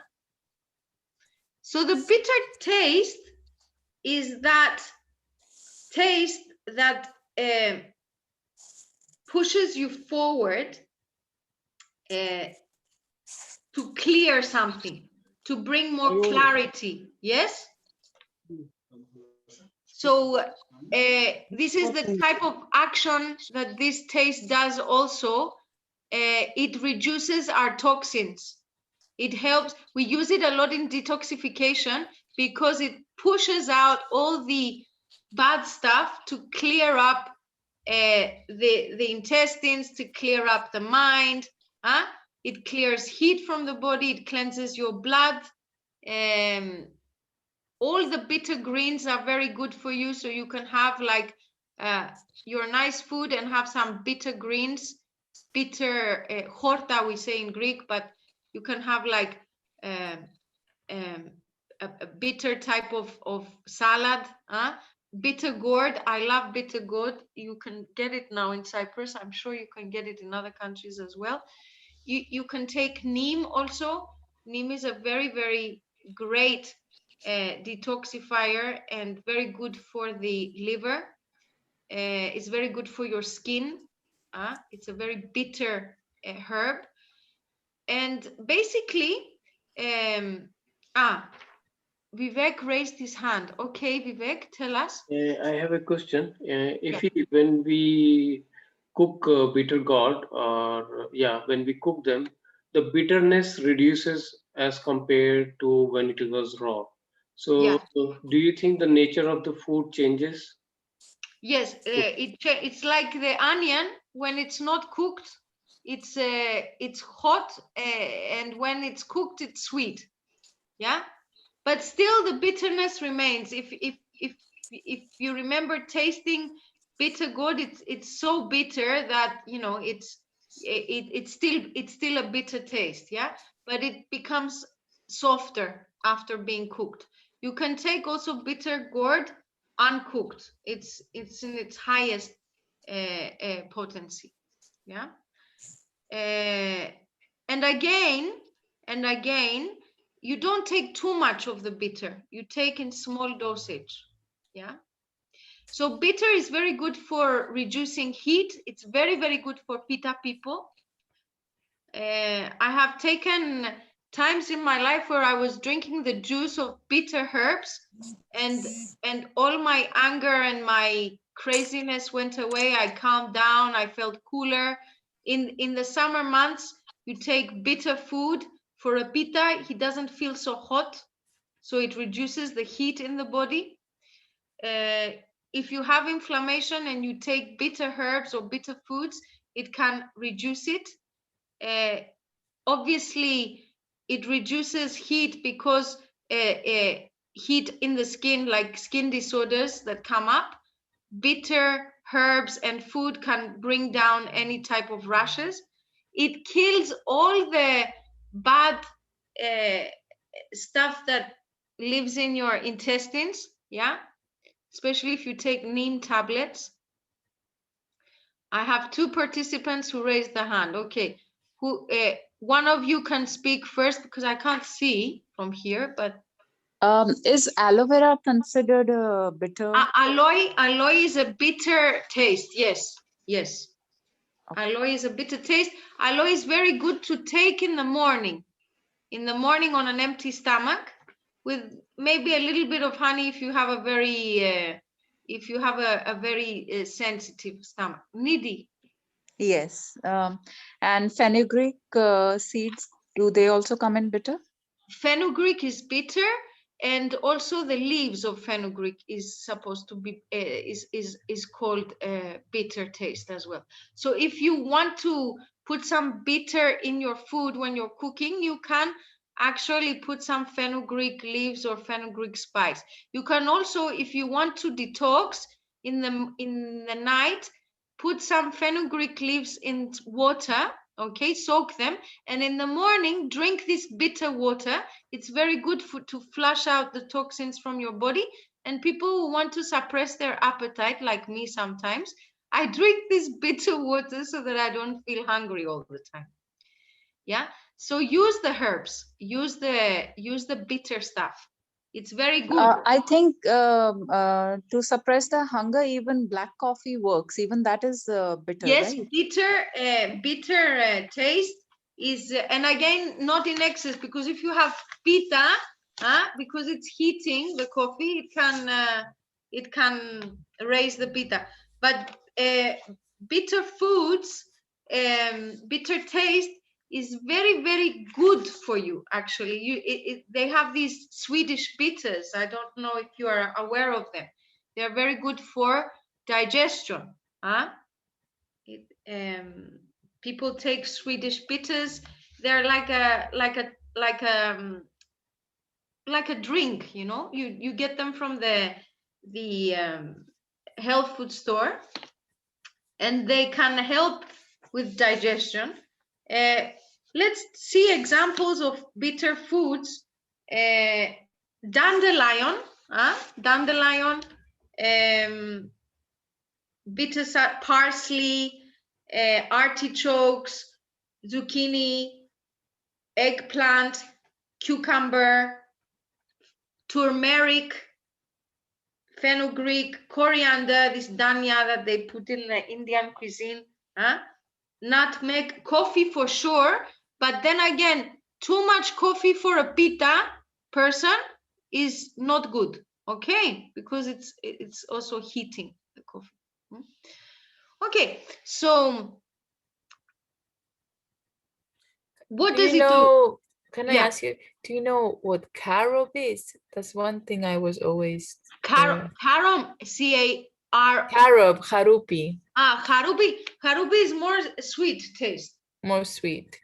So the bitter taste is that taste that pushes you forward to clear something, to bring more clarity. Yes? So this is the type of action that this taste does also. It reduces our toxins. It helps. We use it a lot in detoxification because it pushes out all the bad stuff to clear up the intestines, to clear up the mind. It clears heat from the body. It cleanses your blood. All the bitter greens are very good for you. So you can have like your nice food and have some bitter greens, bitter horta, we say in Greek, but you can have like a bitter type of salad. Bitter gourd. I love bitter gourd. You can get it now in Cyprus. I'm sure you can get it in other countries as well. You can take neem also. Neem is a very, very great detoxifier and very good for the liver. It's very good for your skin. It's a very bitter herb. And basically, Vivek raised his hand. Okay, Vivek, tell us. I have a question. When we cook bitter gourd, or when we cook them, the bitterness reduces as compared to when it was raw. So, do you think the nature of the food changes? Yes, it's like the onion. When it's not cooked, it's hot, and when it's cooked, it's sweet. Yeah, but still the bitterness remains. If you remember tasting bitter gourd, it's so bitter that it's still a bitter taste. Yeah, but it becomes softer after being cooked. You can take also bitter gourd uncooked. It's in its highest potency. Yeah, and again, you don't take too much of the bitter. You take in small dosage. Yeah. So bitter is very good for reducing heat. It's very, very good for Pitta people. I have taken times in my life where I was drinking the juice of bitter herbs, and all my anger and my craziness went away. I calmed down. I felt cooler. In the summer months, you take bitter food. For a Pitta, he doesn't feel so hot, so it reduces the heat in the body. if you have inflammation and you take bitter herbs or bitter foods, it can reduce it. Obviously, it reduces heat because heat in the skin, like skin disorders that come up. Bitter herbs and food can bring down any type of rashes. It kills all the bad stuff that lives in your intestines, yeah, especially if you take neem tablets. I have 2 participants who raised the hand. Okay, who one of you can speak first because I can't see from here, but is aloe vera considered bitter? Aloe is a bitter taste. Yes, yes. Okay. Aloe is a bitter taste. Aloe is very good to take in the morning. In the morning on an empty stomach, with maybe a little bit of honey if you have a very sensitive stomach. Needy. Yes. And fenugreek seeds, do they also come in bitter? Fenugreek is bitter, and also the leaves of fenugreek is supposed to be is called bitter taste as well. So if you want to put some bitter in your food when you're cooking, you can actually put some fenugreek leaves or fenugreek spice. You can also, if you want to detox in the night, put some fenugreek leaves in water, okay, soak them, and in the morning drink this bitter water. It's very good to flush out the toxins from your body. And people who want to suppress their appetite, like me sometimes, I drink this bitter water so that I don't feel hungry all the time. Yeah, so use the herbs, use the bitter stuff. It's very good. I think to suppress the hunger, even black coffee works. Even that is bitter, yes, right? Bitter taste is, and again, not in excess, because if you have pitta, because it's heating the coffee, it can raise the pitta. But bitter foods, bitter taste is very, very good for you. Actually, they have these Swedish bitters. I don't know if you are aware of them. They are very good for digestion. People take Swedish bitters. They're like a drink, you know. You get them from the health food store, and they can help with digestion. Let's see examples of bitter foods. Dandelion, dandelion, bitter parsley, artichokes, zucchini, eggplant, cucumber, turmeric, fenugreek, coriander, this dhania that they put in the Indian cuisine, nutmeg, coffee for sure. But then again, too much coffee for a pitta person is not good, okay? Because it's also heating the coffee. Okay, so what does it do? Can I ask you, do you know what carob is? That's one thing I was always... Carob, C-A-R... Carob, harupi. Harupi is more sweet taste. More sweet.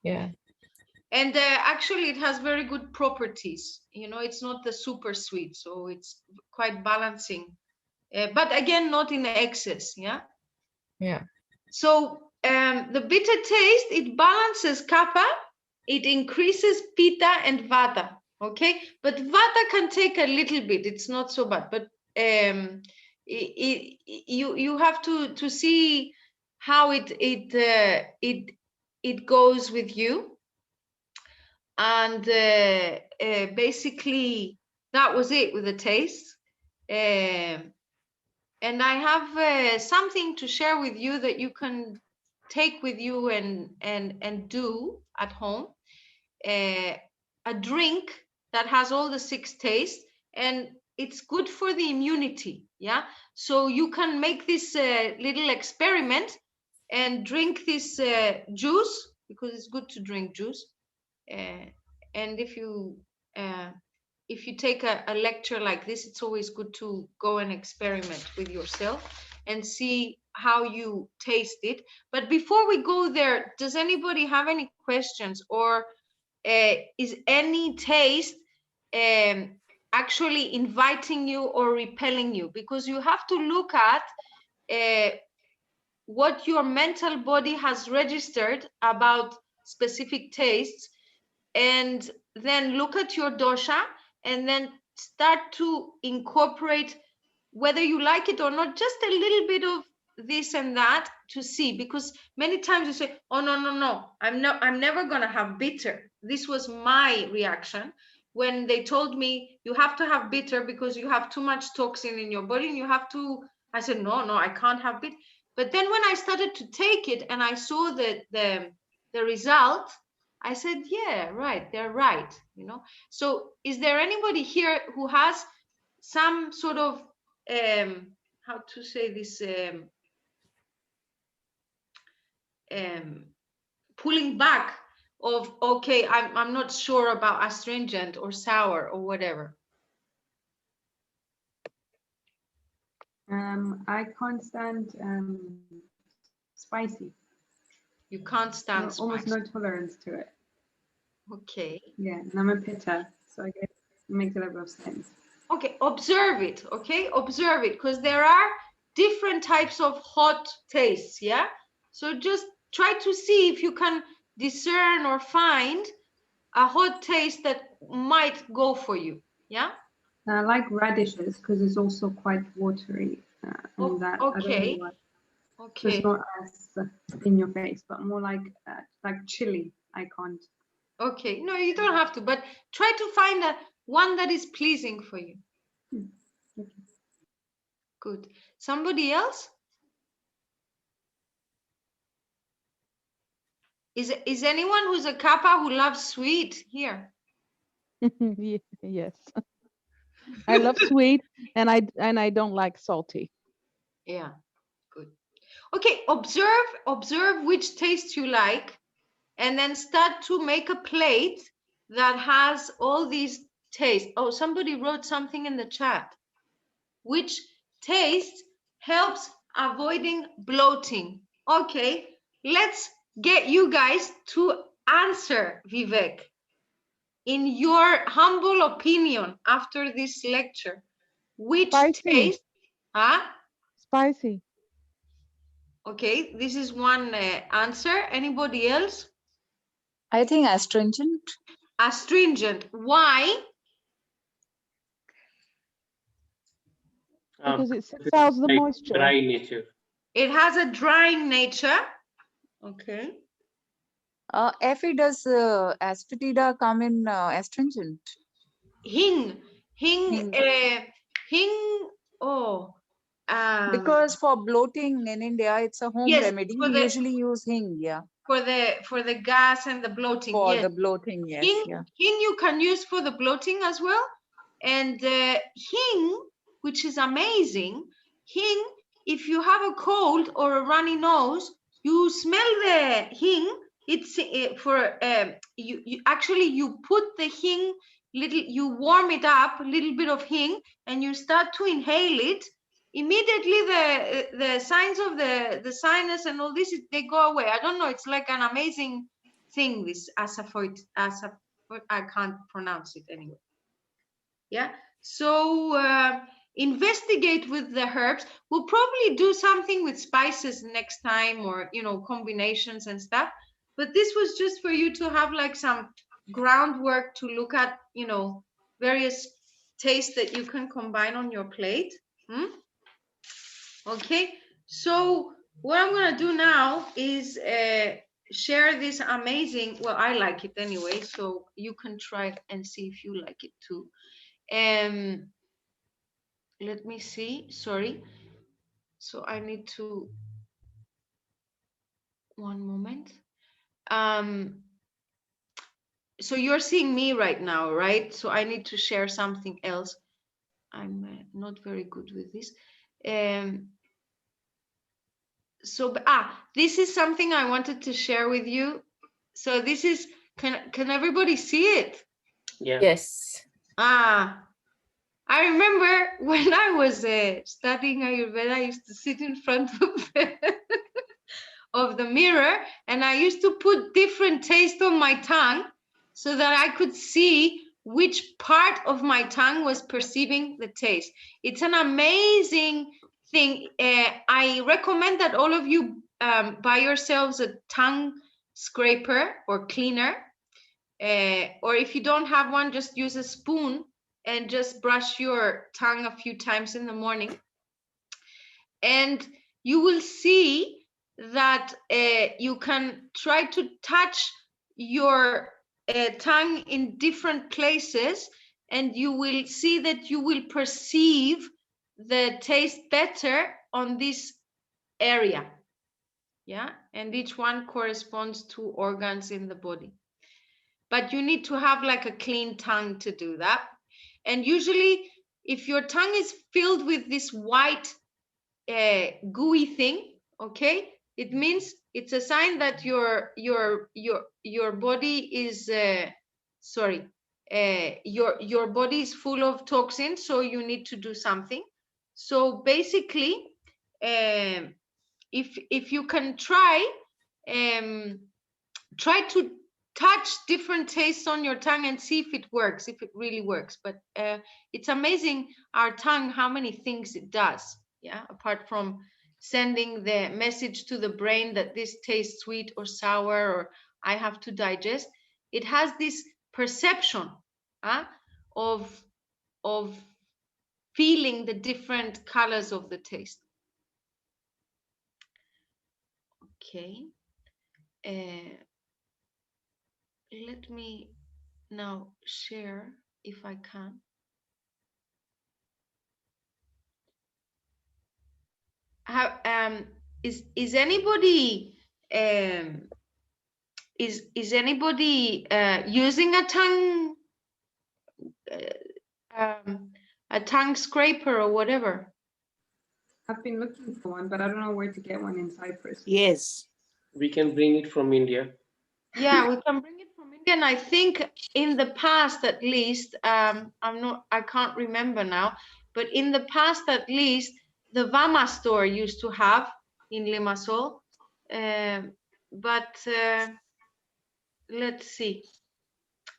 Yeah. And actually it has very good properties. You know, it's not the super sweet, so it's quite balancing. But again, not in excess, yeah? Yeah. So the bitter taste, it balances kapha, it increases pitta and vata, okay? But vata can take a little bit, it's not so bad, but you have to see how it goes with you. And basically that was it with the taste. And I have something to share with you that you can take with you and do at home. A drink that has all the 6 tastes, and it's good for the immunity. Yeah, so you can make this little experiment and drink this juice, because it's good to drink juice. And if you if you take a lecture like this, it's always good to go and experiment with yourself and see how you taste it. But before we go there, does anybody have any questions, or is any taste actually inviting you or repelling you? Because you have to look at what your mental body has registered about specific tastes, and then look at your dosha and then start to incorporate, whether you like it or not, just a little bit of this and that to see. Because many times you say, oh no, I'm never gonna have bitter. This was my reaction when they told me you have to have bitter because you have too much toxin in your body and you have to. I said no, I can't have bitter. But then when I started to take it and I saw the result, I said, yeah, right, they're right, you know. So is there anybody here who has some sort of how to say this, pulling back of, okay, I'm not sure about astringent or sour or whatever? I can't stand spicy. You can't stand spicy. Almost no tolerance to it. Okay. Yeah, and I'm a pitta, so I guess it makes a lot of sense. Okay, observe it, okay? Observe it, because there are different types of hot tastes, yeah? So just try to see if you can discern or find a hot taste that might go for you, yeah? I like radishes because it's also quite watery. And that, okay. I don't know why. Okay. So it's not as in your face, but more like chili. I can't. Okay, no, you don't have to, but try to find one that is pleasing for you. Okay. Good. Somebody else? Is anyone who's a kappa who loves sweet here? Yes. I love sweet and I don't like salty. Yeah, good. Okay, observe which taste you like, and then start to make a plate that has all these tastes. Oh, somebody wrote something in the chat. Which taste helps avoiding bloating? Okay, let's get you guys to answer, Vivek. In your humble opinion, after this lecture, which taste? Huh? Spicy. Okay, this is one answer. Anybody else? I think astringent. Astringent. Why? Because it sets out the moisture. Dry nature. It has a drying nature. Okay. Effie, does asafoetida come in astringent? Hing. Oh. Because for bloating in India, it's a home remedy. We usually use hing, yeah. For the gas and the bloating. For yes. the bloating, yes. Hing, yeah. Hing you can use for the bloating as well. And hing, which is amazing, hing, if you have a cold or a runny nose, you smell the hing. It's for you actually you put the hing you warm it up, a little bit of hing, and you start to inhale it. Immediately the signs of the sinus and all this, they go away. I don't know, it's like an amazing thing, this asafoetida, I can't pronounce it anyway. Yeah, so investigate with the herbs. We'll probably do something with spices next time, or combinations and stuff, but this was just for you to have like some groundwork to look at, various tastes that you can combine on your plate. Okay, so what I'm gonna do now is share this amazing, well, I like it anyway, so you can try and see if you like it too. Let me see, sorry. So I need to, one moment. So you're seeing me right now, right? So I need to share something else. I'm not very good with this. So this is something I wanted to share with you. So this is, can everybody see it? Yeah. Yes. I remember when I was studying Ayurveda, I used to sit in front of the mirror, and I used to put different taste on my tongue so that I could see which part of my tongue was perceiving the taste. It's an amazing thing. I recommend that all of you buy yourselves a tongue scraper or cleaner. Or if you don't have one, just use a spoon and just brush your tongue a few times in the morning. And you will see that you can try to touch your tongue in different places, and you will see that you will perceive the taste better on this area. Yeah, and each one corresponds to organs in the body. But you need to have like a clean tongue to do that. And usually, if your tongue is filled with this white gooey thing, okay, it means it's a sign that your body is your body is full of toxins, so you need to do something. So basically, if you can try to touch different tastes on your tongue and see if it works, if it really works. But it's amazing, our tongue, how many things it does. Yeah, apart from sending the message to the brain that this tastes sweet or sour or I have to digest, it has this perception of feeling the different colors of the taste. Okay. Let me now share if I can. Is anybody using a tongue scraper or whatever? I've been looking for one, but I don't know where to get one in Cyprus. Yes. We can bring it from India. Yeah, we can bring it from India. And I think in the past, at least, I can't remember now, but in the past, at least, the Vama store used to have in Limassol. But let's see.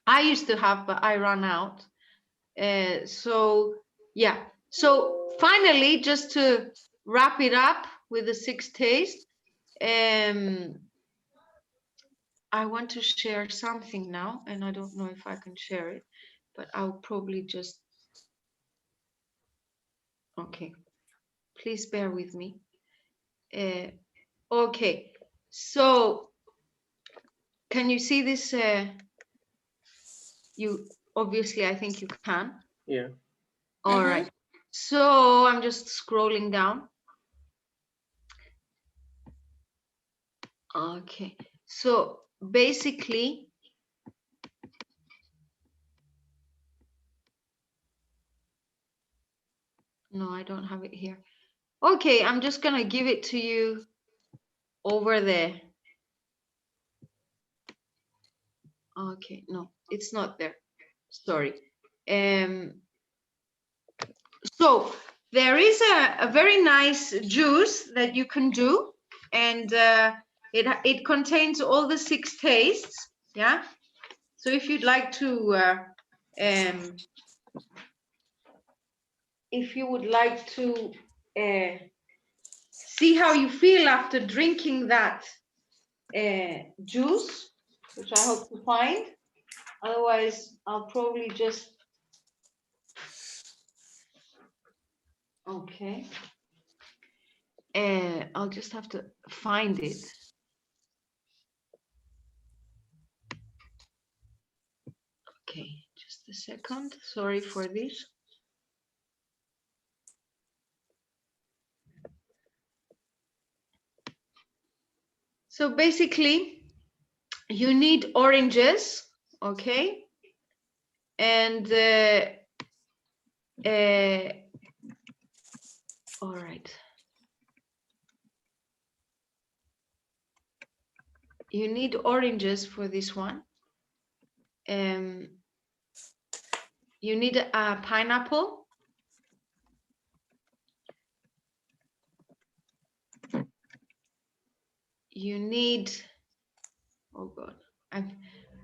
I used to have, but I ran out. So yeah. So finally, just to wrap it up with the 6 tastes, I want to share something now, and I don't know if I can share it, but I'll probably just, okay, please bear with me. Okay, so can you see this? You obviously, I think you can. Yeah. All right. So I'm just scrolling down. Okay, so basically, no, I don't have it here. Okay, I'm just gonna give it to you over there. Okay, no, it's not there. Sorry. So there is a very nice juice that you can do, and it contains all the 6 tastes. Yeah. So if you'd like to, if you would like to see how you feel after drinking that juice, which I hope to find. Otherwise, I'll probably just. Okay. I'll just have to find it. Okay, just a second. Sorry for this. So basically, you need oranges, okay? And all right. You need oranges for this one. You need a pineapple. You need, oh God,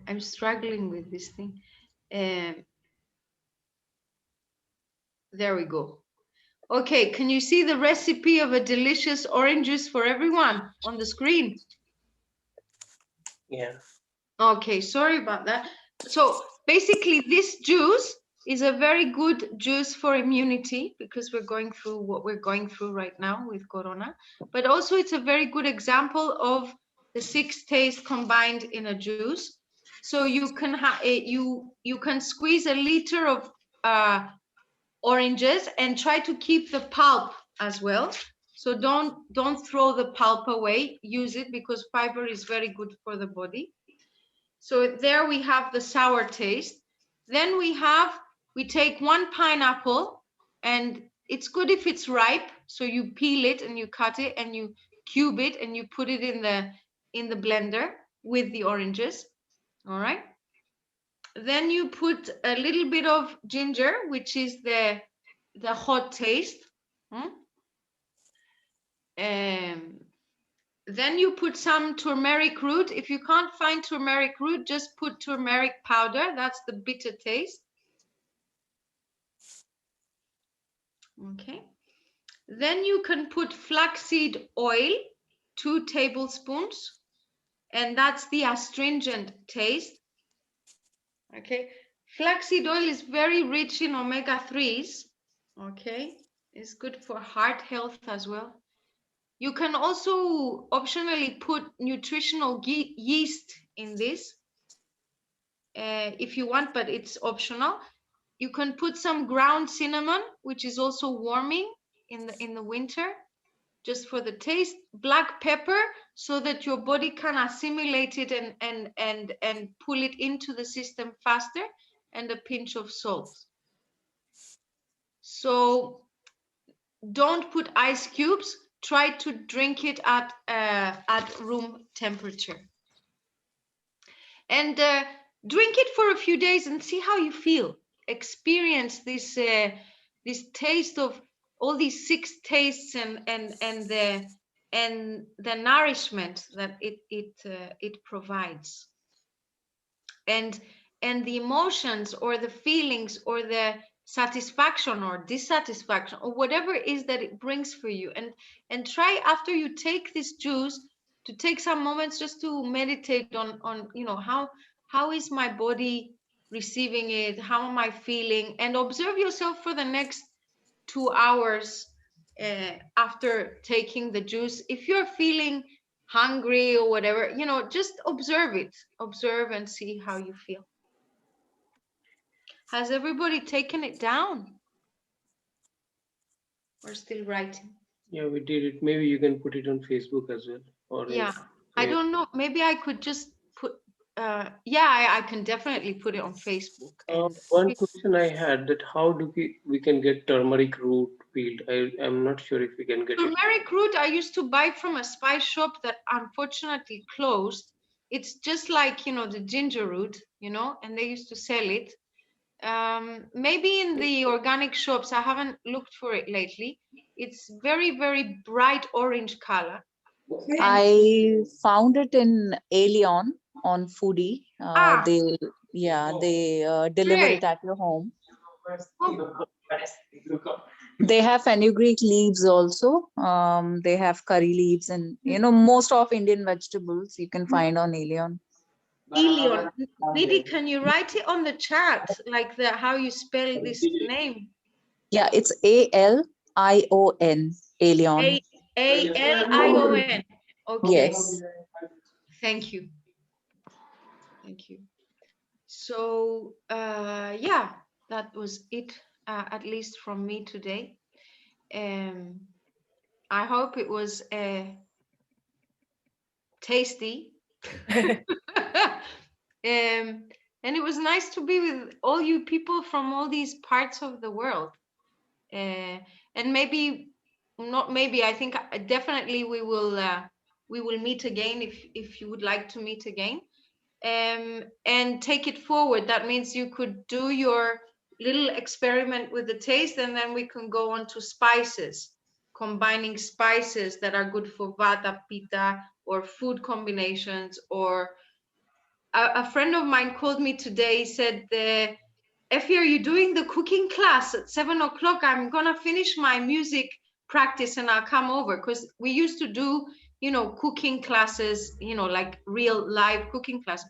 I'm struggling with this thing. There we go. Okay, can you see the recipe of a delicious orange juice for everyone on the screen? Yeah. Okay, sorry about that. So basically this juice is a very good juice for immunity because we're going through what we're going through right now with Corona. But also it's a very good example of the 6 tastes combined in a juice. So you can you can squeeze a liter of oranges and try to keep the pulp as well. So don't throw the pulp away. Use it because fiber is very good for the body. So there we have the sour taste. Then we take 1 pineapple, and it's good if it's ripe. So you peel it and you cut it and you cube it and you put it in the blender with the oranges. All right. Then you put a little bit of ginger, which is the hot taste. Then you put some turmeric root. If you can't find turmeric root, just put turmeric powder. That's the bitter taste. Okay. Then you can put flaxseed oil, 2 tablespoons, and that's the astringent taste. Okay. Flaxseed oil is very rich in omega-3s. Okay. It's good for heart health as well. You can also optionally put nutritional yeast in this if you want, but it's optional. You can put some ground cinnamon, which is also warming in the winter, just for the taste. Black pepper, so that your body can assimilate it and pull it into the system faster, and a pinch of salt. So don't put ice cubes. Try to drink it at room temperature. And drink it for a few days and see how you feel. Experience this this taste of all these 6 tastes and the nourishment that it provides, and the emotions or the feelings or the satisfaction or dissatisfaction or whatever it is that it brings for you. And try, after you take this juice, to take some moments just to meditate on you know, how is my body receiving it, how am I feeling, and observe yourself for the next 2 hours after taking the juice. If you're feeling hungry or whatever, you know, just observe it, observe and see how you feel. Has everybody taken it down? We're still writing. Yeah, we did it. Maybe you can put it on Facebook as well. Or yeah, I don't know. Maybe I could just put. Yeah, I can definitely put it on Facebook. One question I had, that how do we can get turmeric root peeled? I'm not sure if we can get it. Turmeric root I used to buy from a spice shop that unfortunately closed. It's just like, you know, the ginger root, you know, and they used to sell it. Maybe in the organic shops. I haven't looked for it lately. It's very, very bright orange color. I found it in Alien on Foodie. They deliver Great. it at your home. They have fenugreek leaves also. They have curry leaves, and you know, most of Indian vegetables you can find on Alien. Alien. Nidhi, can you write it on the chat, like how you spell this name? Yeah, it's ALION. Alien. ALION. Okay. Yes. Thank you. Thank you. So yeah, that was it, at least from me today. I hope it was tasty. And it was nice to be with all you people from all these parts of the world. And maybe, not maybe, I think definitely we will meet again if you would like to meet again. And take it forward. That means you could do your little experiment with the taste, and then we can go on to spices, combining spices that are good for vata, pitta, or food combinations. Or a friend of mine called me today, said, Effie, are you doing the cooking class at 7 o'clock? I'm gonna finish my music practice and I'll come over. Because we used to do, you know, cooking classes, you know, like real live cooking class.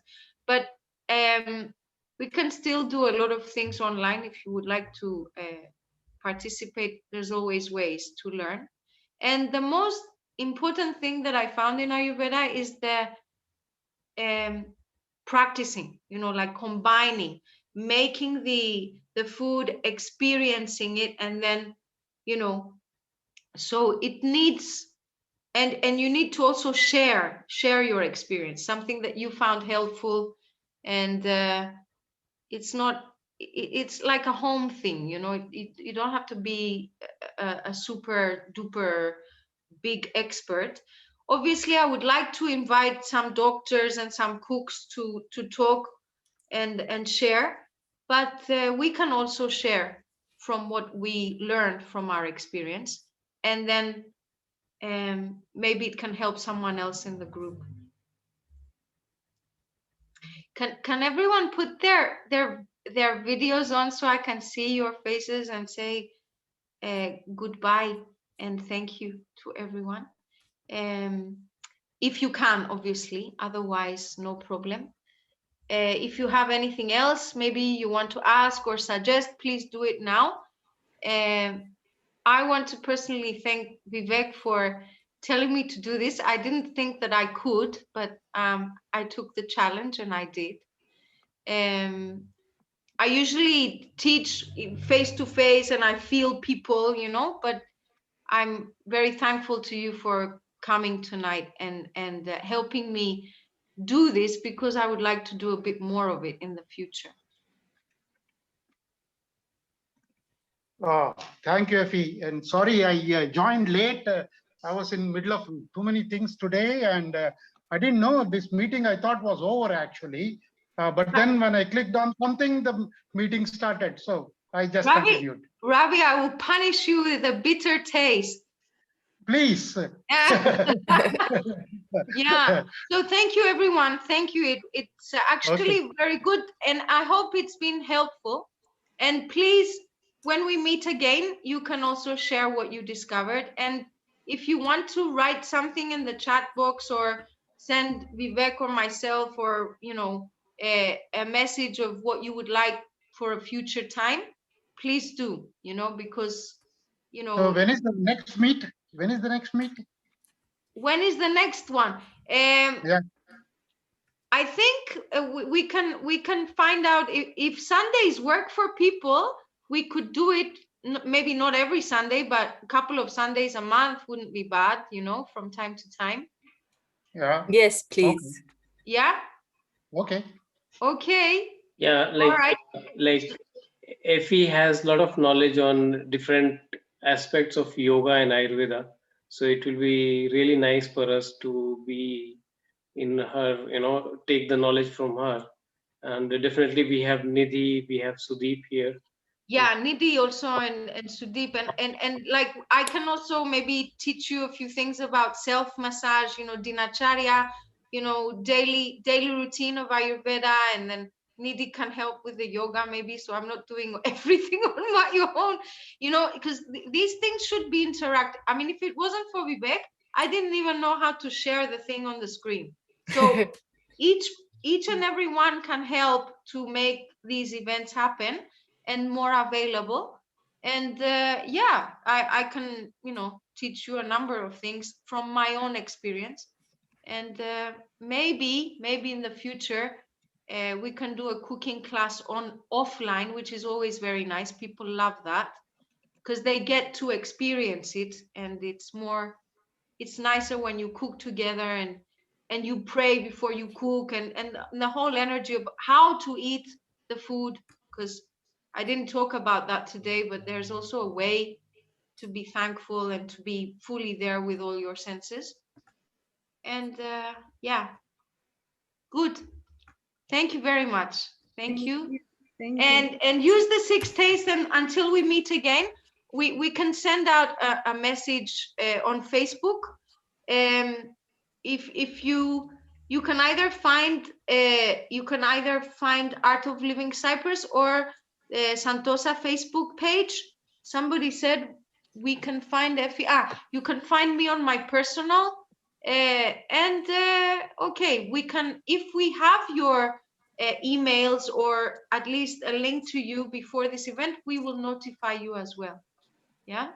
But we can still do a lot of things online. If you would like to participate, there's always ways to learn. And the most important thing that I found in Ayurveda is the practicing, you know, like combining, making the food, experiencing it, and then, you know, so it needs, and you need to also share your experience, something that you found helpful. And it's not, it's like a home thing, you know. You don't have to be a super duper big expert. Obviously, I would like to invite some doctors and some cooks to talk and share, but we can also share from what we learned from our experience, and then maybe it can help someone else in the group. Can everyone put their videos on so I can see your faces and say goodbye and thank you to everyone? If you can, obviously, otherwise no problem. If you have anything else, maybe you want to ask or suggest, please do it now. I want to personally thank Vivek for telling me to do this. I didn't think that I could, but I took the challenge and I did. I usually teach face to face and I feel people, you know, but I'm very thankful to you for coming tonight and helping me do this, because I would like to do a bit more of it in the future. Thank you, Effie. And sorry, I joined late. I was in middle of too many things today, and I didn't know this meeting. I thought was over actually, but then when I clicked on something, the meeting started. So I just continued. Ravi, I will punish you with a bitter taste. Please. Yeah. So thank you, everyone. Thank you. It's actually very good, and I hope it's been helpful. And please, when we meet again, you can also share what you discovered. And if you want to write something in the chat box or send Vivek or myself, or, you know, a message of what you would like for a future time, please do, you know, because, you know. So when is the next meet? When is the next meet? When is the next one? Yeah. I think we can find out if Sundays work for people. We could do it, maybe not every Sunday, but a couple of Sundays a month wouldn't be bad, you know, from time to time. Yeah. Yes, please. Okay. Yeah. Okay. Okay. Yeah, like Effie has a lot of knowledge on different aspects of yoga and Ayurveda. So it will be really nice for us to be in her, you know, take the knowledge from her. And definitely we have Nidhi, we have Sudeep here. Yeah, Nidhi also, and Sudeep, and like I can also maybe teach you a few things about self massage, you know, dinacharya, you know, daily routine of Ayurveda, and then Nidhi can help with the yoga maybe, so I'm not doing everything on my own, you know, because these things should be interactive. I mean, if it wasn't for Vivek, I didn't even know how to share the thing on the screen. So each and every one can help to make these events happen and more available. And yeah, I can, you know, teach you a number of things from my own experience. And maybe in the future we can do a cooking class on offline, which is always very nice. People love that because they get to experience it, and it's nicer when you cook together and you pray before you cook, and the whole energy of how to eat the food. Because I didn't talk about that today, but there's also a way to be thankful and to be fully there with all your senses. And yeah, good. Thank you very much. Thank you. and use the 6 tastes, and until we meet again, we can send out a message on Facebook. If you can either find Art of Living Cyprus or Santosa Facebook page. Somebody said we can find Effie. You can find me on my personal. Okay, we can, if we have your emails or at least a link to you before this event, we will notify you as well. Yeah.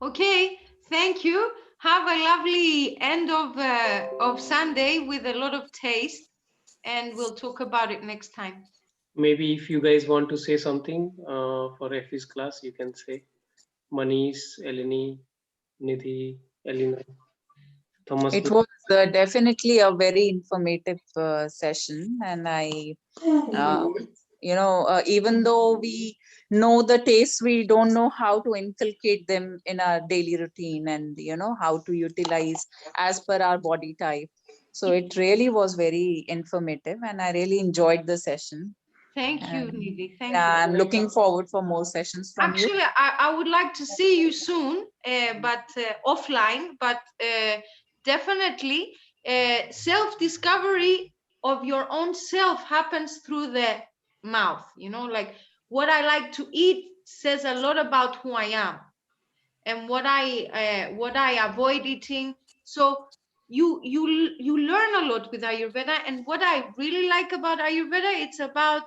Okay, thank you. Have a lovely end of Sunday with a lot of taste, and we'll talk about it next time. Maybe if you guys want to say something for Effie's class, you can say. Manish, Eleni, Nidhi, Elena, Thomas. It was definitely a very informative session, and I, even though we know the tastes, we don't know how to inculcate them in our daily routine, and how to utilize as per our body type. So it really was very informative, and I really enjoyed the session. Thank you, Nidhi. Thank you. I'm looking forward for more sessions from you. Actually, I would like to see you soon, but offline. But definitely, self-discovery of your own self happens through the mouth. Like what I like to eat says a lot about who I am, and what I avoid eating. So you learn a lot with Ayurveda, and what I really like about Ayurveda, it's about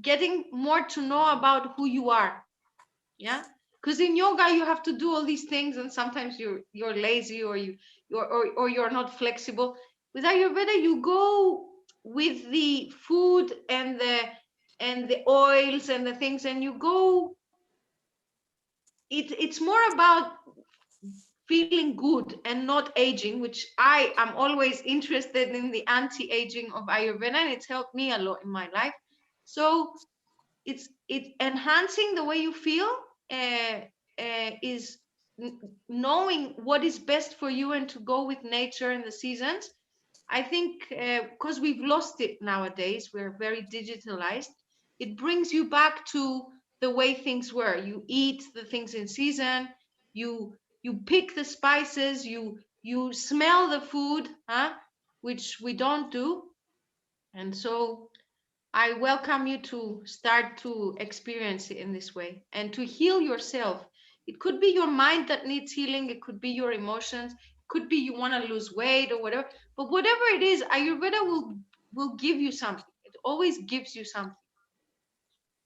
getting more to know about who you are. Yeah, because in yoga you have to do all these things, and sometimes you're lazy, or you're not flexible. With Ayurveda, you go with the food and the oils and the things, and you go. It's more about feeling good and not aging, which I am always interested in, the anti-aging of Ayurveda, and it's helped me a lot in my life. So it's enhancing the way you feel, is knowing what is best for you and to go with nature and the seasons. I think because we've lost it nowadays, we're very digitalized. It brings you back to the way things were. You eat the things in season, you pick the spices, you smell the food, which we don't do. And so I welcome you to start to experience it in this way and to heal yourself. It could be your mind that needs healing. It could be your emotions. It could be you want to lose weight or whatever. But whatever it is, Ayurveda will give you something. It always gives you something.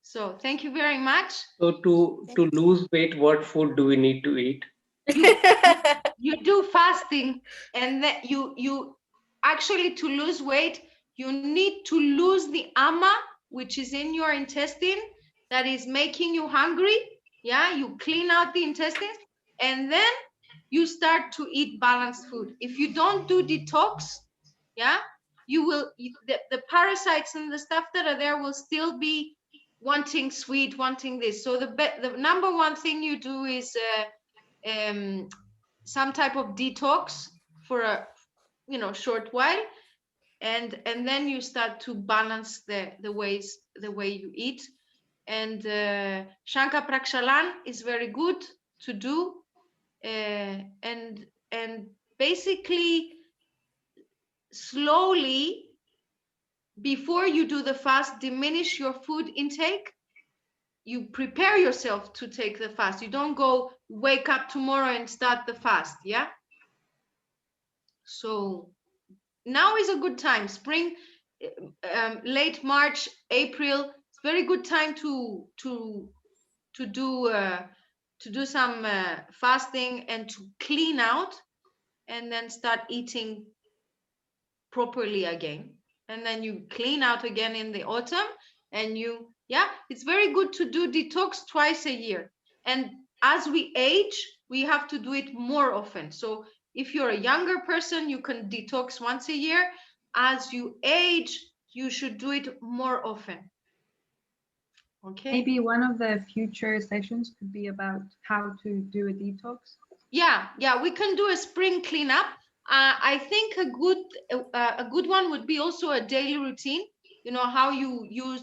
So thank you very much. So to lose weight, what food do we need to eat? You do fasting, and then you actually, to lose weight, you need to lose the ama, which is in your intestine, that is making you hungry. Yeah, you clean out the intestines, and then you start to eat balanced food. If you don't do detox, yeah, the parasites and the stuff that are there will still be wanting sweet, wanting this. So the number one thing you do is some type of detox for a short while, and then you start to balance the way you eat. And Shanka Prakshalan is very good to do, and basically slowly, before you do the fast, diminish your food intake. You prepare yourself to take the fast. You don't go wake up tomorrow and start the fast. Yeah. So now is a good time. Spring, late March, April. It's very good time to do some fasting and to clean out, and then start eating properly again. And then you clean out again in the autumn, and it's very good to do detox twice a year. And as we age, we have to do it more often. So if you're a younger person, you can detox once a year. As you age, you should do it more often. Okay. Maybe one of the future sessions could be about how to do a detox. Yeah, we can do a spring cleanup. I think a good one would be also a daily routine. you know, how you use,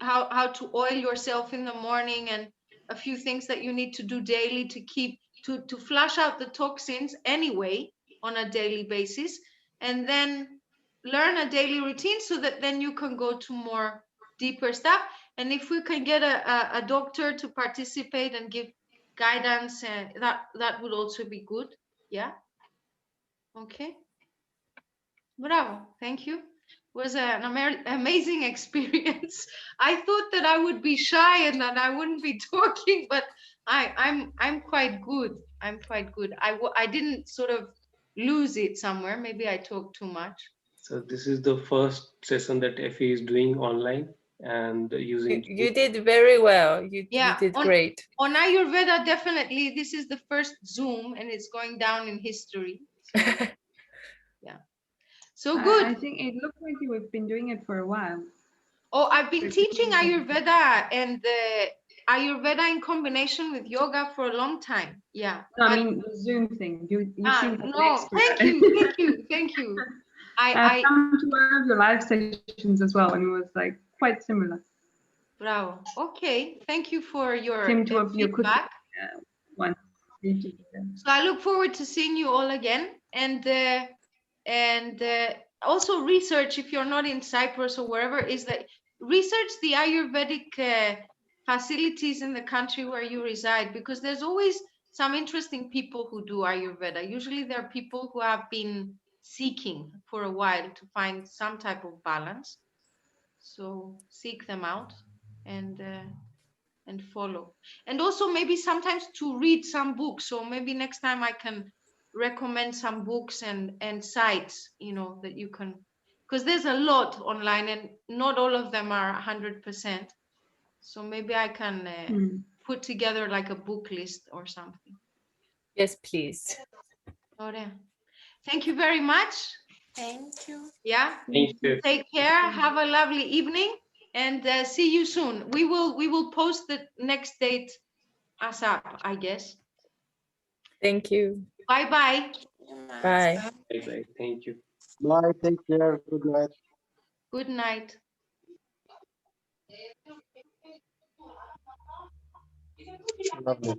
how to oil yourself in the morning, and a few things that you need to do daily to keep, to flush out the toxins anyway on a daily basis, and then learn a daily routine so that then you can go to more deeper stuff. And if we can get a doctor to participate and give guidance, that would also be good. Yeah. Okay. Bravo. Thank you. It was an amazing experience. I thought that I would be shy and that I wouldn't be talking, but I'm quite good. I'm quite good. I didn't sort of lose it somewhere. Maybe I talked too much. So this is the first session that Effie is doing online and using. You did very well. You did great. On Ayurveda, definitely, this is the first Zoom, and it's going down in history. So, yeah. So good. I think it looks like you've been doing it for a while. Oh, I've been teaching Ayurveda and Ayurveda in combination with yoga for a long time. Yeah. No, I mean the Zoom thing. You seem like an no, expert. thank you. I've come to one of your live sessions as well, and it was like quite similar. Bravo. Okay, thank you for your feedback. One. So I look forward to seeing you all again, and also research, if you're not in Cyprus or wherever, is that research the Ayurvedic facilities in the country where you reside, because there's always some interesting people who do Ayurveda. Usually there are people who have been seeking for a while to find some type of balance. So seek them out and follow. And also maybe sometimes to read some books. So maybe next time I can recommend some books and sites, you know, that you can, because there's a lot online and not all of them are 100%. So maybe I can put together like a book list or something. Yes, please. Thank you very much. Thank you. Yeah. Thank you. Take care. Have a lovely evening, and see you soon. We will post the next date ASAP, I guess. Thank you. Bye-bye. Bye. Bye-bye. Thank you. Bye. Take care. Good night. Good night. Lovely.